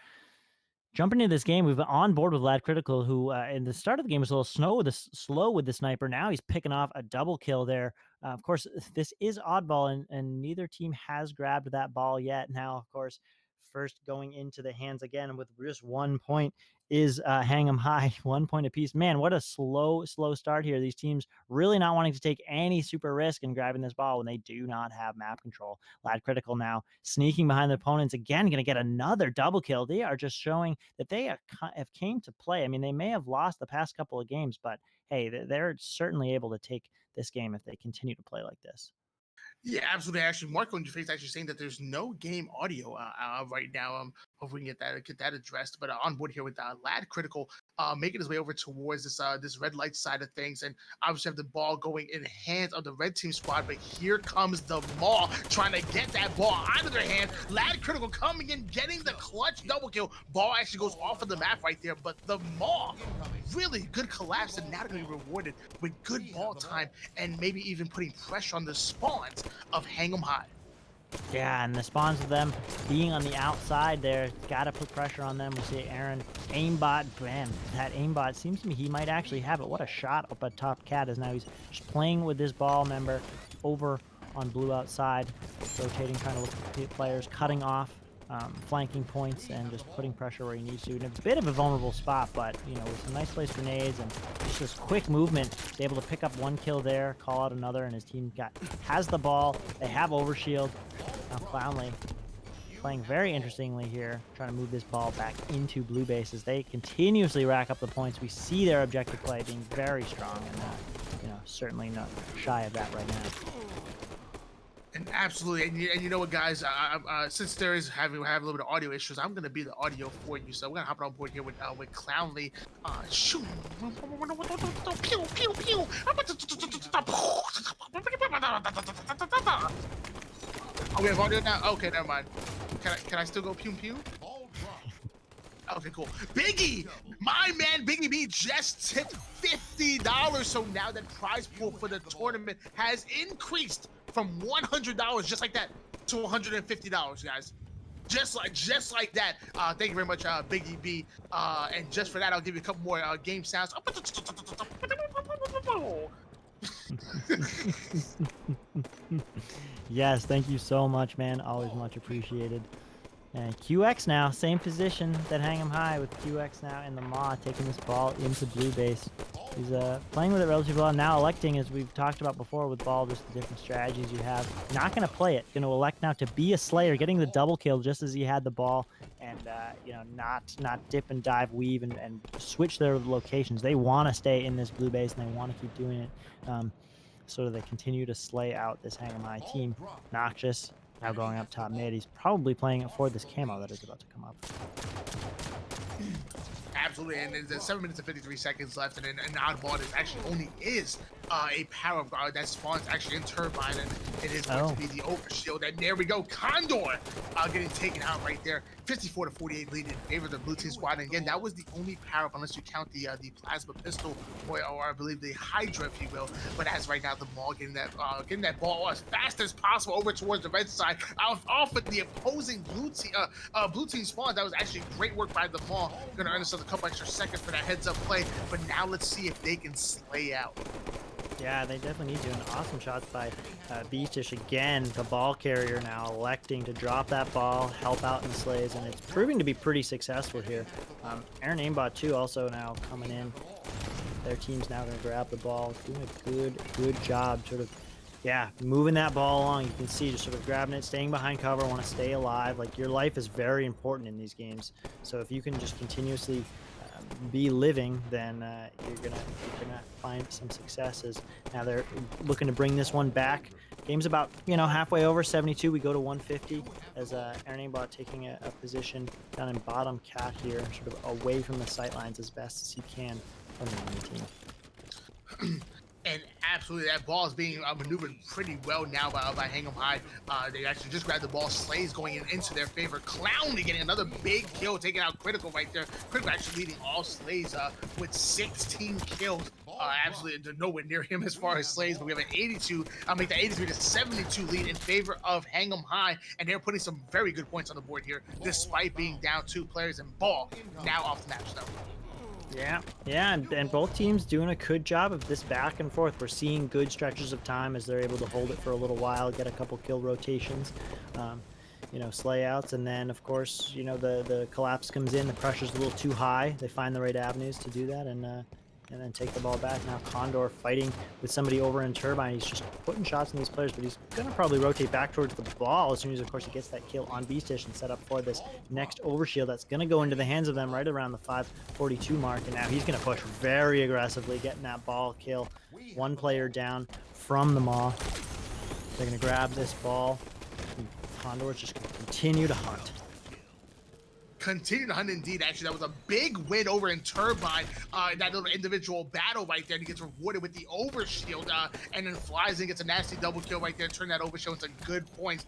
Jumping into this game, we've been on board with Lad Critical, who in the start of the game was a little slow with the sniper. Now he's picking off a double kill there. Of course, this is oddball, and neither team has grabbed that ball yet. Now, of course, first going into the hands again with just 1 point is Hang'em High, 1 point apiece. Man, what a slow start here. These teams really not wanting to take any super risk in grabbing this ball when they do not have map control. Lad Critical now sneaking behind the opponents again, going to get another double kill. They are just showing that they have came to play. I mean, they may have lost the past couple of games, but hey, they're certainly able to take this game if they continue to play like this. Yeah, absolutely. Actually, Marco in your face actually saying that there's no game audio right now. Hope we can get that addressed. But on board here with Lad Critical, making his way over towards this red light side of things, and obviously have the ball going in the hands of the red team squad. But here comes the Maul trying to get that ball out of their hands. Lad Critical coming in, getting the clutch double kill. Ball actually goes off of the map right there. But the Maul, really good collapse, and now they're going to be rewarded with good ball time and maybe even putting pressure on the spawns of Hang'em High. Yeah, and the spawns of them being on the outside there, gotta put pressure on them. We see Aaron aimbot, man, that aimbot seems to me he might actually have it. What a shot up at top cat is now. He's just playing with this ball member over on blue outside, rotating, trying to look for players, cutting off, flanking points, and just putting pressure where he needs to. In a bit of a vulnerable spot, but, you know, with some nice place grenades and just this quick movement, he's able to pick up one kill there, call out another, and his team has the ball. They have overshield. Now Clownly playing very interestingly here, trying to move this ball back into blue base as they continuously rack up the points. We see their objective play being very strong, and you know, certainly not shy of that right now. And absolutely, and you know what, guys? Since there is have a little bit of audio issues, I'm gonna be the audio for you. So we're gonna hop on board here with Clownly. Shoot! Pew pew pew! Oh, we have audio now. Okay, never mind. Can I still go pew pew? Okay, cool. Biggie, my man Biggie B just tipped $50. So now that prize pool for the tournament has increased from $100 just like that to $150, guys. Just like that. Thank you very much, Biggie B. And just for that, I'll give you a couple more game sounds. Yes, thank you so much, man. Always much appreciated. And QX now, same position that Hang'em High, with QX now in the Maw, taking this ball into blue base. He's playing with it relatively well. Now electing, as we've talked about before with ball, just the different strategies you have. Not going to play it. Going to elect now to be a Slayer, getting the double kill just as he had the ball, and you know, not dip and dive, weave, and switch their locations. They want to stay in this blue base, and they want to keep doing it. So they continue to slay out this Hang'em High team. Noxious now going up top mid. He's probably playing it for this camo that is about to come up. Absolutely, and there's 7 minutes and 53 seconds left, and an oddball is actually only is a power guard that spawns actually in Turbine, and it is going to be the overshield. And there we go, Condor getting taken out right there. 54-48 lead in favor of the blue team squad. And again, that was the only power up, unless you count the plasma pistol or I believe the Hydra, if you will. But as right now, the Maul getting that ball as fast as possible over towards the red side, off with the opposing blue team spawn. That was actually great work by the Maul. Going to earn themselves a couple extra seconds for that heads-up play, but now let's see if they can slay out. Yeah, they definitely need to. And awesome shots by Beastish again, the ball carrier now electing to drop that ball, help out in the slays, and it's proving to be pretty successful here. Aaron Aimbot too also now coming in. Their team's now going to grab the ball, doing a good job sort of, yeah, moving that ball along. You can see just sort of grabbing it, staying behind cover, want to stay alive. Like, your life is very important in these games. So if you can just continuously be living, then you're gonna find some successes. Now they're looking to bring this one back. Game's about, you know, halfway over. 72, we go to 150 as Aaron Aimbot taking a position down in bottom cat here, sort of away from the sight lines as best as he can from the enemy team. And absolutely, that ball is being maneuvered pretty well now by Hang'em High. They actually just grabbed the ball. Slays going into their favor. Clowney getting another big kill, taking out Critical right there. Critical actually leading all Slays with 16 kills. Absolutely nowhere near him as far as Slays, but we have an 82. I'll make that 83 to 72 lead in favor of Hang'em High, and they're putting some very good points on the board here, despite being down 2 players, and ball now off the match though. Yeah, and both teams doing a good job of this back and forth. We're seeing good stretches of time as they're able to hold it for a little while, get a couple kill rotations, you know, slay outs, and then of course, you know, the collapse comes in, the pressure's a little too high. They find the right avenues to do that, and then take the ball back. Now Condor fighting with somebody over in Turbine. He's just putting shots on these players, but he's going to probably rotate back towards the ball as soon as, of course, he gets that kill on Beastish and set up for this next overshield that's going to go into the hands of them right around the 542 mark. And now he's going to push very aggressively, getting that ball kill. One player down from the Maw. They're going to grab this ball. Condor's just going to continue to hunt. Continue to hunt indeed. Actually, that was a big win over in Turbine. That little individual battle right there. And he gets rewarded with the overshield, and then flies and gets a nasty double kill right there. Turn that overshield into good points.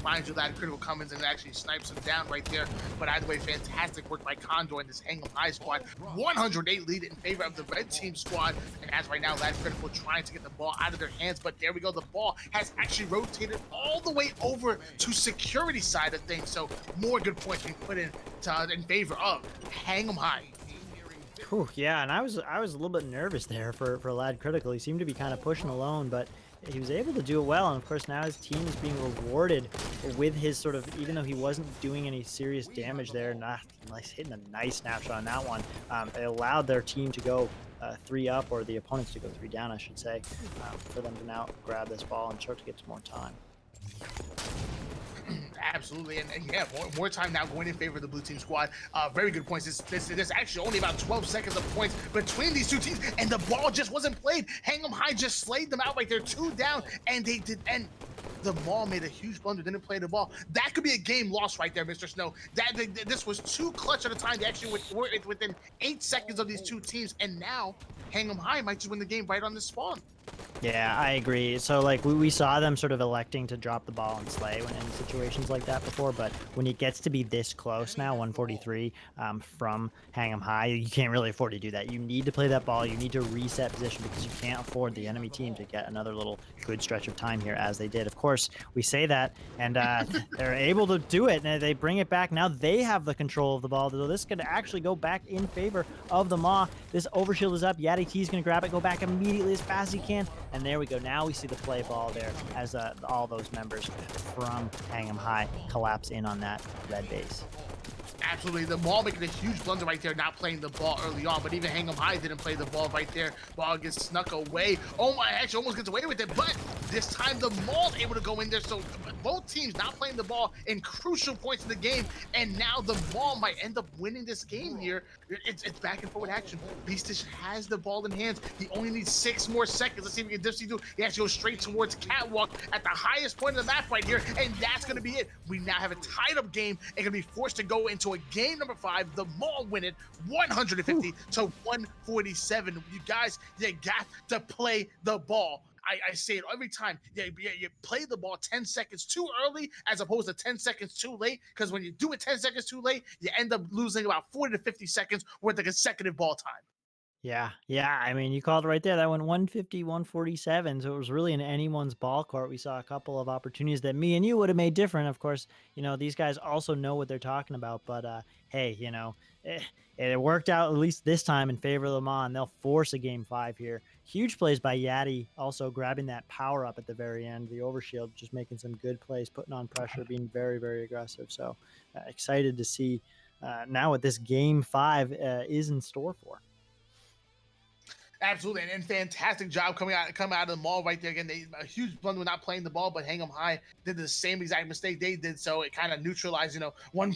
Mind you, that Critical comes in and actually snipes him down right there. But either way, fantastic work by Condor and this Hang'em High squad. 108 lead in favor of the red team squad. And as right now, that Critical trying to get the ball out of their hands. But there we go. The ball has actually rotated all the way over to security side of things. So more good points being put in favor of Hang'em High. Whew, yeah, and I was a little bit nervous there for Lad Critical. He seemed to be kind of pushing alone, but he was able to do it well. And of course, now his team is being rewarded with his sort of, even though he wasn't doing any serious damage there, not nice, hitting a nice snapshot on that one. They allowed their team to go 3 up, or the opponents to go 3 down, I should say, for them to now grab this ball and start to get some more time. Absolutely, and yeah, more time now going in favor of the blue team squad. Very good points. There's actually only about 12 seconds of points between these two teams, and the ball just wasn't played. Hang'em High just slayed them out right there, 2 down, and they did. And the Maw made a huge blunder, didn't play the ball. That could be a game lost right there, Mr. Snow. This was too clutch at a time. They actually were within 8 seconds of these two teams, and now Hang'em High might just win the game right on this spawn. Yeah, I agree. So, like, we saw them sort of electing to drop the ball and slay when in situations like that before, but when it gets to be this close now, 143 from Hang'em High, you can't really afford to do that. You need to play that ball. You need to reset position because you can't afford the enemy team to get another little good stretch of time here, as they did. Of course, we say that, and they're able to do it, and they bring it back. Now they have the control of the ball, so this could actually go back in favor of the Maw. This overshield is up. Yaddy T is going to grab it, go back immediately as fast as he can. And there we go. Now we see the play ball there as all those members from Hang'em High collapse in on that red base. Absolutely, the Maw making a huge blunder right there, not playing the ball early on, but even Hang'em High didn't play the ball right there. Ball gets snuck away. Oh my, actually almost gets away with it, but this time the Maw's able to go in there, so both teams not playing the ball in crucial points in the game, and now the Maw might end up winning this game here. It's back and forward action. Beastish has the ball in hands. He only needs 6 more seconds. Let's see if we can Dipsy do. He actually goes straight towards Catwalk at the highest point of the map right here, and that's going to be it. We now have a tied up game and going to be forced to go into a game number 5. The Maw win it 150 to 147. You guys, you got to play the ball. I say it every time. You play the ball 10 seconds too early as opposed to 10 seconds too late, because when you do it 10 seconds too late, you end up losing about 40 to 50 seconds worth of consecutive ball time. Yeah. I mean, you called it right there. That went 150, 147. So it was really in anyone's ball court. We saw a couple of opportunities that me and you would have made different. Of course, these guys also know what they're talking about. But hey, it worked out at least this time in favor of Le Mans. They'll force a game 5 here. Huge plays by Yadi, also grabbing that power up at the very end. The overshield, just making some good plays, putting on pressure, being very, very aggressive. So excited to see now what this game 5 is in store for. Absolutely, and fantastic job coming out of the mall right there. Again, a huge blunder with not playing the ball, but Hingham High did the same exact mistake they did. So it kind of neutralized. One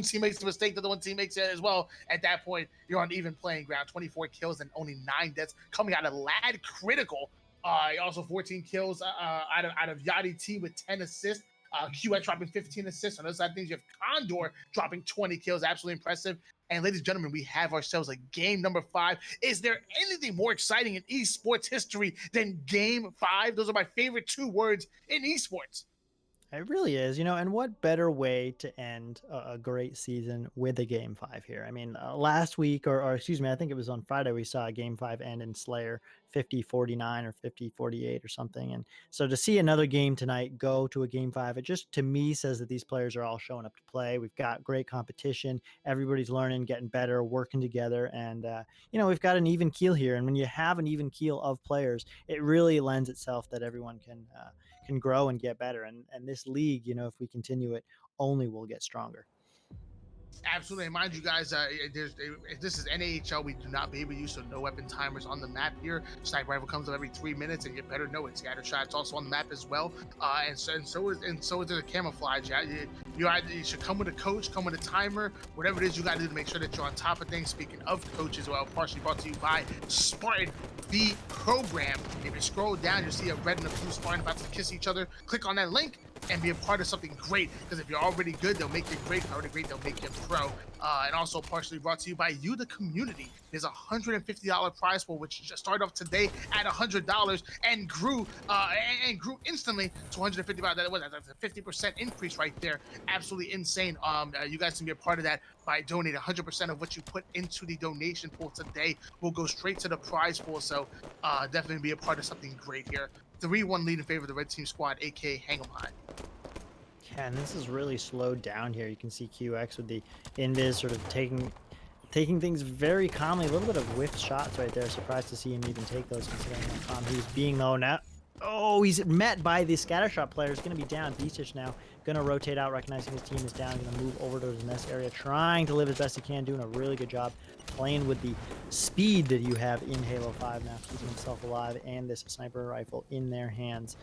team makes the mistake, the other one team makes it as well. At that point, you're on even playing ground. 24 kills and only 9 deaths coming out of Lad Critical. Also 14 kills out of Yachty T with 10 assists. QX dropping 15 assists. On the other side of things, you have Condor dropping 20 kills. Absolutely impressive. And ladies and gentlemen, we have ourselves a game number 5. Is there anything more exciting in esports history than game 5? Those are my favorite 2 words in esports. It really is, and what better way to end a great season with a game 5 here? I mean, last week, or excuse me, I think it was on Friday, we saw a game 5 end in Slayer 50-49 or 50-48 or something. And so to see another game tonight go to a game 5, it just to me says that these players are all showing up to play. We've got great competition. Everybody's learning, getting better, working together. And, we've got an even keel here. And when you have an even keel of players, it really lends itself that everyone can grow and get better. And this league, if we continue it, only will get stronger. Absolutely. And mind you guys, if this is NAHL, we do not baby you, so no weapon timers on the map here. Sniper rifle comes up every 3 minutes, and you better know it. Scatter shot's also on the map as well. And so is the camouflage. You should come with a coach, come with a timer, whatever it is you got to do to make sure that you're on top of things. Speaking of coaches, well, partially brought to you by Spartan, the program. If you scroll down, you'll see a red and a blue Spartan about to kiss each other. Click on that link and be a part of something great, because if you're already good, they'll make you great. If you're already great, they'll make you pro. And also partially brought to you by you, the community. There's a $150 prize pool, which just started off today at $100 and grew instantly to $150. That's a 50% increase right there. Absolutely insane. You guys can be a part of that by donating. 100% of what you put into the donation pool today will go straight to the prize pool. So definitely be a part of something great here. 3-1 lead in favor of the red team squad, aka Hingham High. Yeah, and this is really slowed down here. You can see QX with the invis sort of taking things very calmly. A little bit of whiffed shots right there. Surprised to see him even take those, considering how calm he's being though. Now, he's met by the scattershot player. He's going to be down. B-Stitch now going to rotate out, recognizing his team is down. Going to move over to his nest area, trying to live as best he can, doing a really good job playing with the speed that you have in Halo 5 now, keeping himself alive and this sniper rifle in their hands.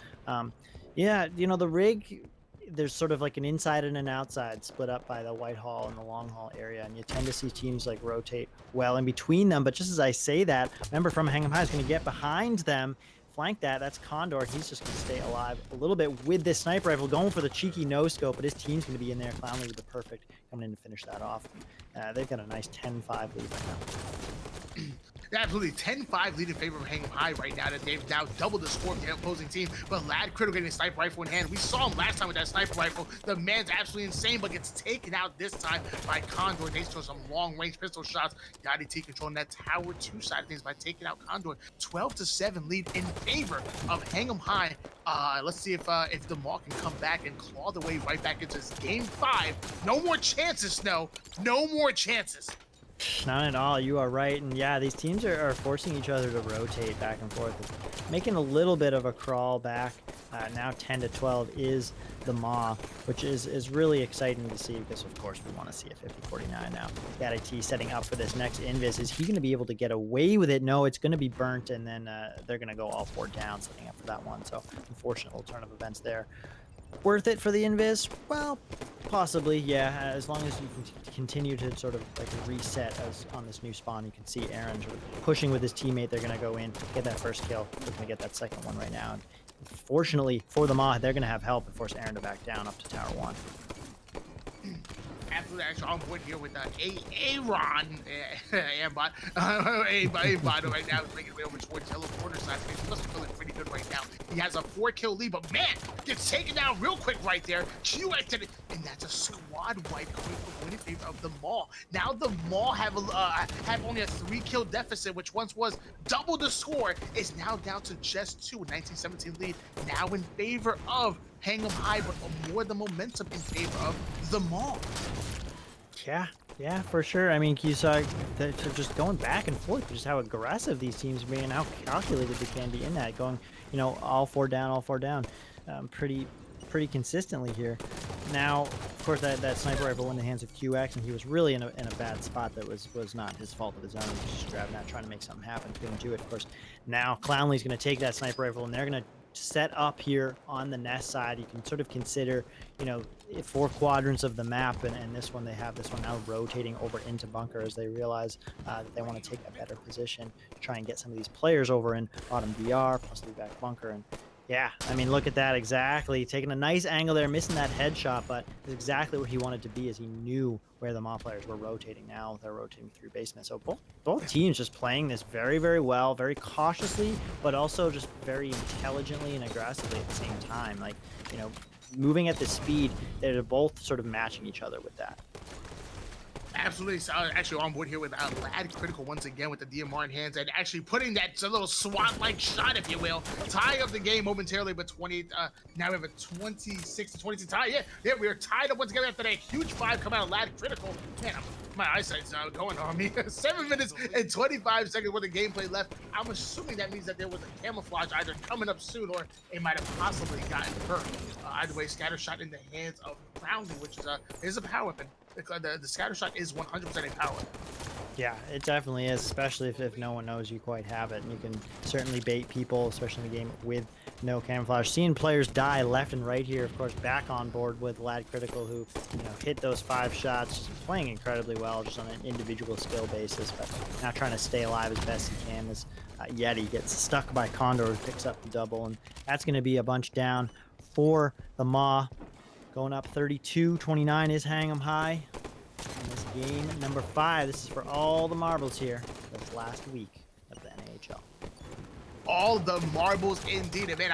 Yeah, the rig, there's sort of like an inside and an outside split up by the Whitehall and the Long Haul area, and you tend to see teams like rotate well in between them. But just as I say that, remember from Hingham High is going to get behind them, flank that. That's Condor. He's just going to stay alive a little bit with this sniper rifle, going for the cheeky no scope, but his team's going to be in there. Clowney with the perfect coming in to finish that off. They've got a nice 10-5 lead right now. Absolutely, 10-5 lead in favor of Hingham High right now. That they've now doubled the score of the opposing team. But Lad Critical getting a sniper rifle in hand. We saw him last time with that sniper rifle. The man's absolutely insane, but gets taken out this time by Condor. They throw some long-range pistol shots. Yachty T controlling that tower 2 side of things by taking out Condor. 12-7 lead in favor of Hingham High. Let's see if the Maul can come back and claw the way right back into this game 5. No more chances, Snow. No more chances. Not at all. You are right. And yeah, these teams are forcing each other to rotate back and forth, making a little bit of a crawl back. Now 10-12 is the Maw, which is really exciting to see, because of course we want to see a 50-49 now. Yachty T setting up for this next invis. Is he going to be able to get away with it? No, it's going to be burnt, and then they're going to go all 4 down, setting up for that one. So unfortunate little turn of events there. Worth it for the invis? Well, possibly, yeah. As long as you can continue to sort of like reset as on this new spawn. You can see Aaron sort of pushing with his teammate. They're going to go in, get that first kill. They're going to get that second one right now. And fortunately for the Maw, they're going to have help and force Aaron to back down up to Tower 1. Absolutely, actually on board here with Aaron Ambot. Ambot right now is making way over towards yellow corner side. He must be feeling pretty good right now. He has a 4-kill lead, but man, gets taken down real quick right there. QX did it, and that's a squad wipe coming from winning favor of the Mall. Now the Mall have only a 3-kill deficit, which once was double the score, is now down to just 2 with 19-17 lead. Now in favor of Hang 'em High, but more the momentum in favor of the Mall. Yeah, for sure. I mean, you saw that they're just going back and forth, just how aggressive these teams are being and how calculated they can be in that, going, you know, all four down, pretty consistently here. Now, of course, that sniper rifle in the hands of QX, and he was really in a bad spot that was not his fault of his own. He was just grabbing that, trying to make something happen, couldn't do it. Of course, now Clownley's going to take that sniper rifle, and they're going to set up here on the nest side. You can sort of consider, you know, 4 quadrants of the map, and this one, they have this one now rotating over into bunker as they realize that they want to take a better position, try and get some of these players over in bottom BR, plus lead back bunker. And yeah, I mean, look at that, exactly. Taking a nice angle there, missing that headshot, but it's exactly where he wanted to be, as he knew where the Maw players were rotating. Now they're rotating through basement. So both teams just playing this very, very well, very cautiously, but also just very intelligently and aggressively at the same time. Like, you know, moving at the speed, they're both sort of matching each other with that. Absolutely. So actually on board here with Lad Critical once again with the DMR in hands, and actually putting that little SWAT-like shot, if you will, tie up the game momentarily. But now we have a 26-22 tie. Yeah, we are tied up once again after that huge 5 come out of Lad Critical. Man, my eyesight's going on me. 7 minutes and 25 seconds worth of gameplay left. I'm assuming that means that there was a camouflage either coming up soon, or it might have possibly gotten hurt. Either way, scatter shot in the hands of Brownlee, which is a power weapon. The scatter shot is 100% a power. Yeah, it definitely is, especially if no one knows you quite have it. And you can certainly bait people, especially in the game with no camouflage. Seeing players die left and right here, of course, back on board with Lad Critical, who, you know, hit those 5 shots, playing incredibly well just on an individual skill basis, but now trying to stay alive as best he can as Yeti gets stuck by Condor, who picks up the double, and that's going to be a bunch down for the Maw. Going up 32-29 is Hang 'em High. In this game number 5, this is for all the marbles here. This last week of the NAHL. All the marbles indeed. And man,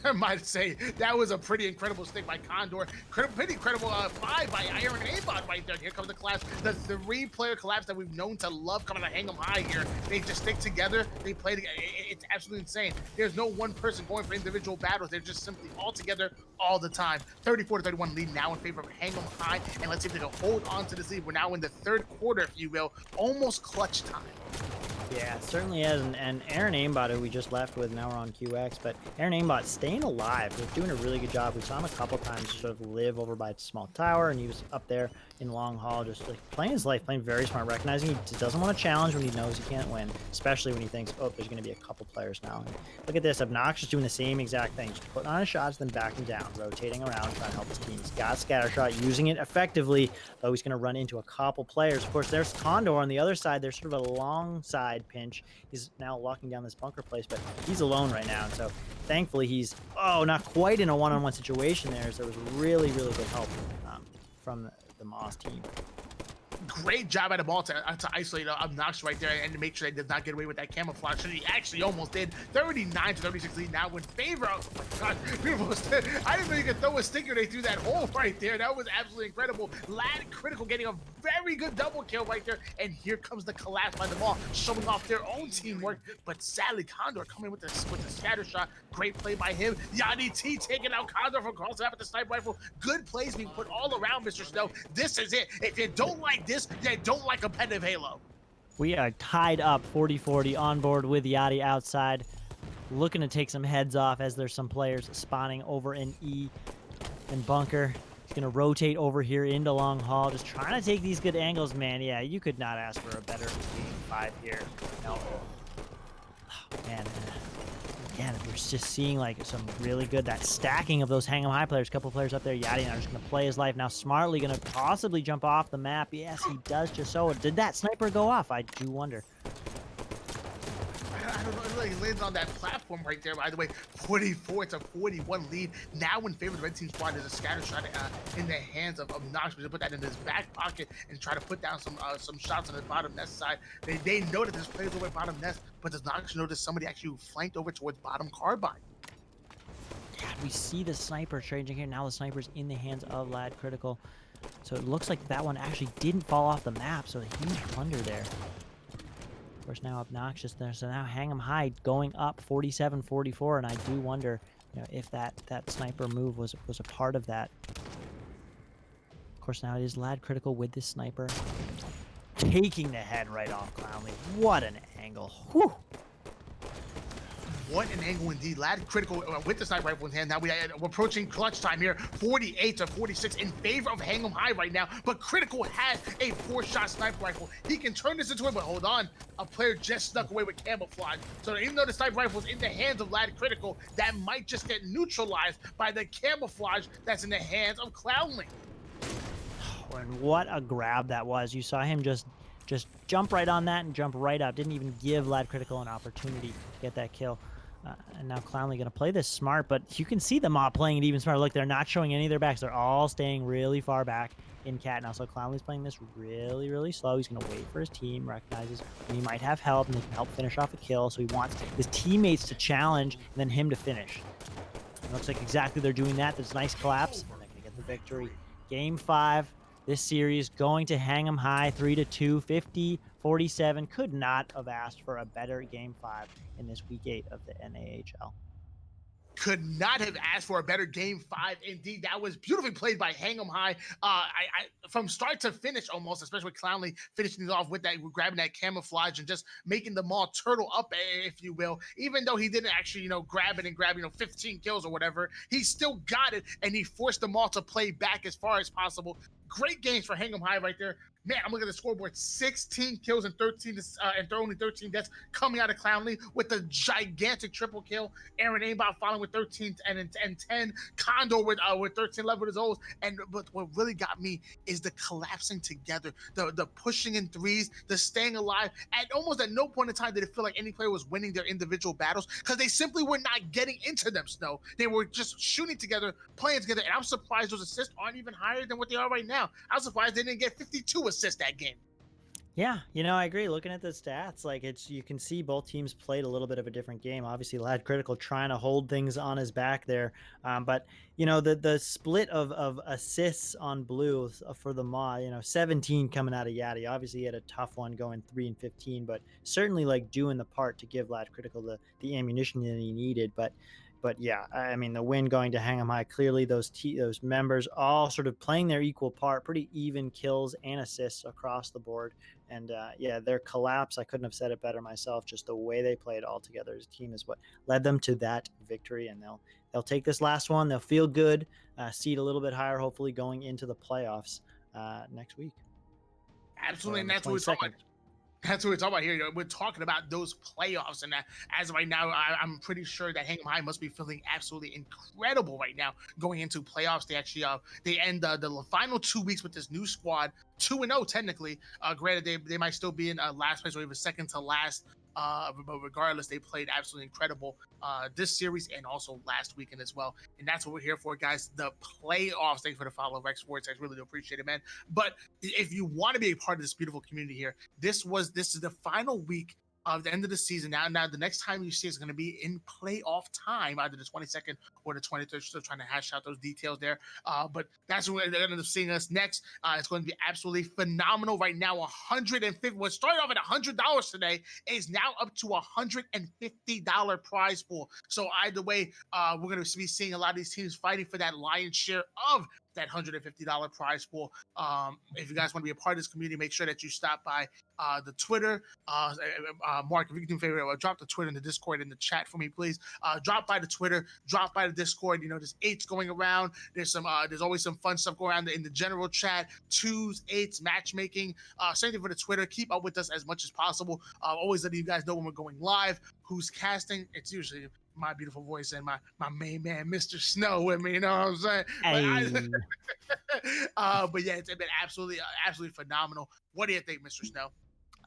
I might say that was a pretty incredible stick by Condor. Pretty incredible 5 by Iron Aimbot right there. Here comes the collapse. The 3-player collapse that we've known to love coming to Hang 'em High here. They just stick together. They play together. It's absolutely insane. There's no one person going for individual battles. They're just simply all together all the time. 34-31 lead now in favor of Hang 'em High. And let's see if they can hold on to this lead. We're now in the 3rd quarter, if you will. Almost clutch time. Yeah, it certainly is. And Aaron Aimbot, who we just left with, now we're on QX, but Aaron Aimbot staying alive. He's doing a really good job. We saw him a couple times sort of live over by a small tower, and he was up there in long haul, just like playing his life, playing very smart, recognizing he doesn't want to challenge when he knows he can't win, especially when he thinks, oh, there's going to be a couple players now. And look at this, Obnoxious doing the same exact thing, just putting on his shots, then backing down, rotating around, trying to help his team. He's got scatter shot, using it effectively, though he's going to run into a couple players. Of course, there's Condor on the other side. There's sort of a long side pinch. He's now locking down this bunker place, but he's alone right now. And so thankfully he's, not quite in a one-on-one situation there. So there was really, really good help from the Moss team. Great job at the ball to isolate Obnoxious right there and to make sure they did not get away with that camouflage. So he actually almost did. 39-36 lead now in favor of, oh my God, I didn't know you could throw a sticker. They threw that hole right there. That was absolutely incredible. Lad Critical getting a very good double kill right there. And here comes the collapse by the Mall, showing off their own teamwork. But sadly, Condor coming with the scatter shot. Great play by him. Yanni T taking out Condor from across the map with the sniper rifle. Good plays being put all around, Mr. Snow. This is it. If you don't like this, you don't like competitive Halo. We are tied up 40-40 on board with Yachty outside, looking to take some heads off as there's some players spawning over in E and bunker. He's going to rotate over here into long haul, just trying to take these good angles, man. Yeah, you could not ask for a better game 5 here. No. Oh, man. Again, we're just seeing like some really good, that stacking of those Hang 'em High players. A couple players up there. Yachty now just going to play his life. Now smartly going to possibly jump off the map. Yes, he does just so. Did that sniper go off? I do wonder. I don't know. like he landed on that platform right there. By the way, 44-41 lead. Now in favor of the red team squad, there's a scatter shot in the hands of Nox. To put that in his back pocket and try to put down some shots on the bottom nest side. They know that there's players over at bottom nest, but does Nox notice somebody actually flanked over towards bottom carbine? God, we see the sniper changing here. Now the sniper's in the hands of Lad Critical. So it looks like that one actually didn't fall off the map, so a huge plunder there. Of course, now Obnoxious there, so now Hang 'em High going up 47-44, and I do wonder, if that sniper move was a part of that. Of course, now it is Lad Critical with this sniper. Taking the head right off Clownly. What an angle. Whew. What an angle indeed. Lad Critical with the sniper rifle in hand. Now we're approaching clutch time here. 48-46 in favor of Hang 'em High right now. But Critical has a 4-shot sniper rifle. He can turn this into it, but hold on. A player just snuck away with camouflage. So even though the sniper rifle is in the hands of Lad Critical, that might just get neutralized by the camouflage that's in the hands of Clownly. And what a grab that was. You saw him just jump right on that and jump right up. Didn't even give Lad Critical an opportunity to get that kill. And now Clownly going to play this smart, but you can see them all playing it even smarter. Look, they're not showing any of their backs. They're all staying really far back in cat now. So Clownly's playing this really, really slow. He's going to wait for his team, recognizes he might have help, and they can help finish off a kill. So he wants his teammates to challenge and then him to finish. It looks like exactly they're doing that. There's a nice collapse, and they're going to get the victory. Game 5. This series going to Hang 'em High 3-2, 50-47. Could not have asked for a better Game 5 in this Week 8 of the NAHL. Could not have asked for a better Game 5. Indeed, that was beautifully played by Hang 'em High. From start to finish almost, especially with Clownly finishing it off with that, grabbing that camouflage and just making the Maul turtle up, if you will. Even though he didn't actually, grab 15 kills or whatever, he still got it, and he forced the Maul to play back as far as possible. Great games for Hang 'em High right there. Man, I'm looking at the scoreboard. 16 kills and only 13 deaths coming out of Clownly with a gigantic triple kill. Aaron Aimbot following with 13 and 10. Condor with 13 left with his O's. But what really got me is the collapsing together, the pushing in threes, the staying alive. At almost at no point in time did it feel like any player was winning their individual battles, because they simply were not getting into them, Snow. They were just shooting together, playing together, and I'm surprised those assists aren't even higher than what they are right now. I'm surprised they didn't get 52 assists that game. Yeah, I agree. Looking at the stats, you can see both teams played a little bit of a different game. Obviously, Lad Critical trying to hold things on his back there. But, the split of assists on blue for the Maw, 17 coming out of Yadi. Obviously, he had a tough one going 3 and 15, but certainly doing the part to give Lad Critical the ammunition that he needed. But yeah, I mean, the win going to Hang 'em High, clearly those members all sort of playing their equal part, pretty even kills and assists across the board. And yeah, their collapse, I couldn't have said it better myself. Just the way they played all together as a team is what led them to that victory. And they'll take this last one. They'll feel good, seed a little bit higher, hopefully going into the playoffs next week. Absolutely, and that's what we're talking about. That's what we're talking about here. We're talking about those playoffs, and as of right now, I'm pretty sure that Hang 'em High must be feeling absolutely incredible right now going into playoffs. They actually they end the final 2 weeks with this new squad, 2-0 technically. Granted, they might still be in last place or even second to last. But regardless, they played absolutely incredible this series and also last weekend as well. And that's what we're here for, guys. The playoffs. Thanks for the follow, Rex Sports. I really do appreciate it, man. But if you want to be a part of this beautiful community here, this is the final week of the end of the season. Now the next time you see is going to be in playoff time, either the 22nd or the 23rd. Still trying to hash out those details there. But that's when they're going to see us next. It's going to be absolutely phenomenal right now. 150. What started off at $100 today is now up to $150 prize pool. So either way, we're going to be seeing a lot of these teams fighting for that lion's share of that $150 prize pool. If you guys want to be a part of this community, make sure that you stop by the Twitter. Mark, if you can do me a favor, drop the Twitter in the Discord in the chat for me, please. Drop by the Twitter, drop by the Discord. There's 8s going around. There's always some fun stuff going around in the general chat. 2s, 8s, matchmaking. Same thing for the Twitter. Keep up with us as much as possible. Always letting you guys know when we're going live, who's casting. It's usually my beautiful voice and my main man, Mr. Snow, with me. You know what I'm saying? Hey. But yeah, it's been absolutely phenomenal. What do you think, Mr. Snow?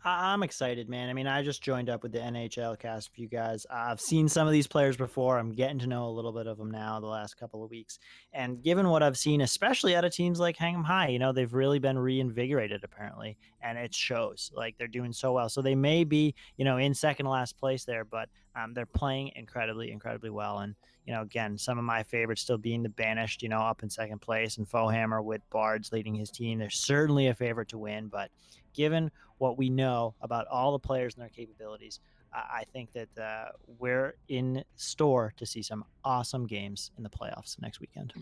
I'm excited, man. I mean, I just joined up with the NHL cast for you guys. I've seen some of these players before. I'm getting to know a little bit of them now the last couple of weeks. And given what I've seen, especially out of teams like Hang'em High, they've really been reinvigorated apparently. And it shows like they're doing so well. So they may be, in second to last place there, but they're playing incredibly, incredibly well. And, again, some of my favorites still being the Banished, up in second place, and Fohammer with Bards leading his team. They're certainly a favorite to win, but given what we know about all the players and their capabilities, I think that we're in store to see some awesome games in the playoffs next weekend.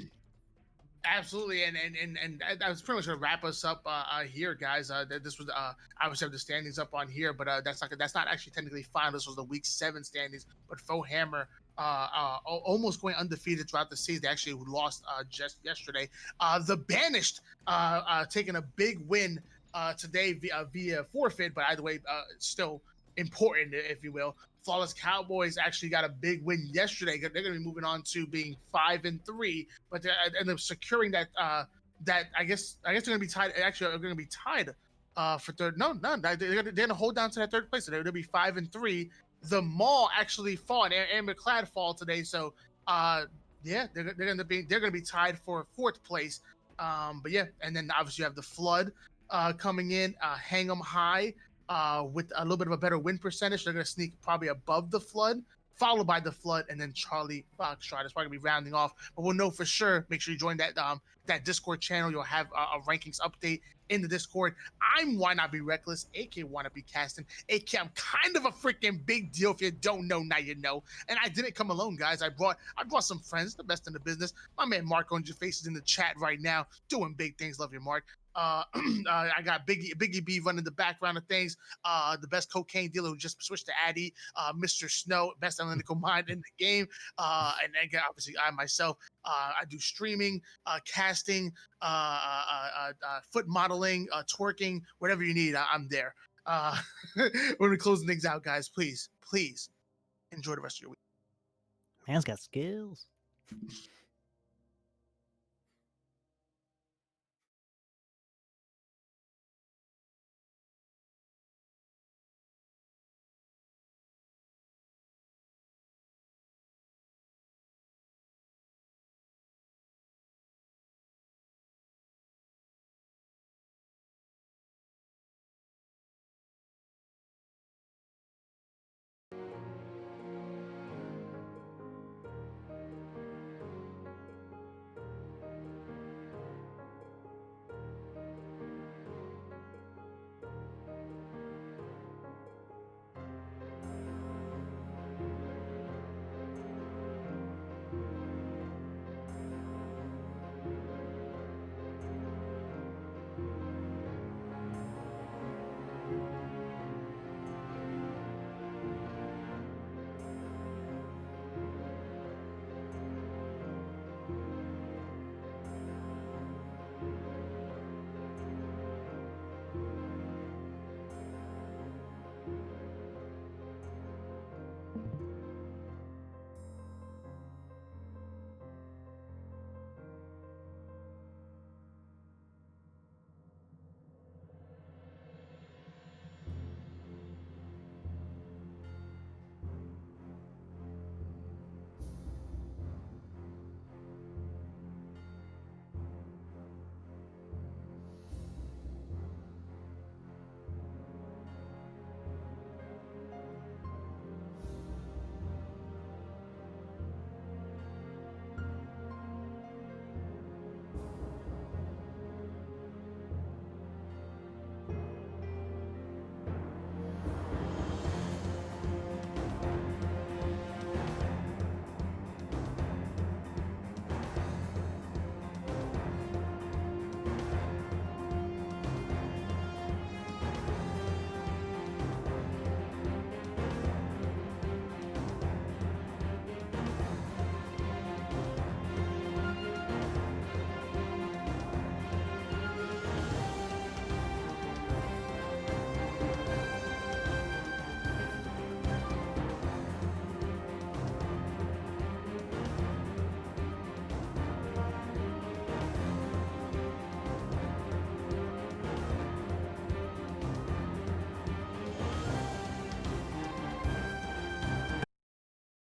Absolutely, and that was pretty much gonna wrap us up here, guys. This was obviously have the standings up on here, but that's not actually technically final. This was the week 7 standings, but Fohammer almost going undefeated throughout the season. They actually lost just yesterday. The Banished taking a big win today via forfeit, but either way, still important, if you will. Flawless Cowboys actually got a big win yesterday. They're going to be moving on to being 5-3, but they end up securing that. That I guess they're going to be tied. Actually, they're going to be tied for third. No, they're going to hold down to that third place. So they're going to be 5-3. The Mall actually fall and McLeod fall today. So yeah, they're going to be tied for 4th place. But yeah, and then obviously you have the Flood coming in, Hang'em High. With a little bit of a better win percentage, they're going to sneak probably above the Flood, followed by the Flood, and then Charlie Foxtrot is probably going to be rounding off. But we'll know for sure. Make sure you join that Discord channel. You'll have a rankings update in the Discord. I'm Why Not Be Reckless, AK Wanna Be Casting, AK I'm kind of a freaking big deal. If you don't know, now you know. And I didn't come alone, guys. I brought some friends, the best in the business. My man Mark on your faces in the chat right now, doing big things. Love you, Mark. I got Biggie B running the background of things. The best cocaine dealer who just switched to Addy. Mr. Snow, best analytical mind in the game. And then obviously I myself, I do streaming, casting, foot modeling, twerking, whatever you need. I'm there. We're gonna closing things out, guys. Please enjoy the rest of your week. Man's got skills.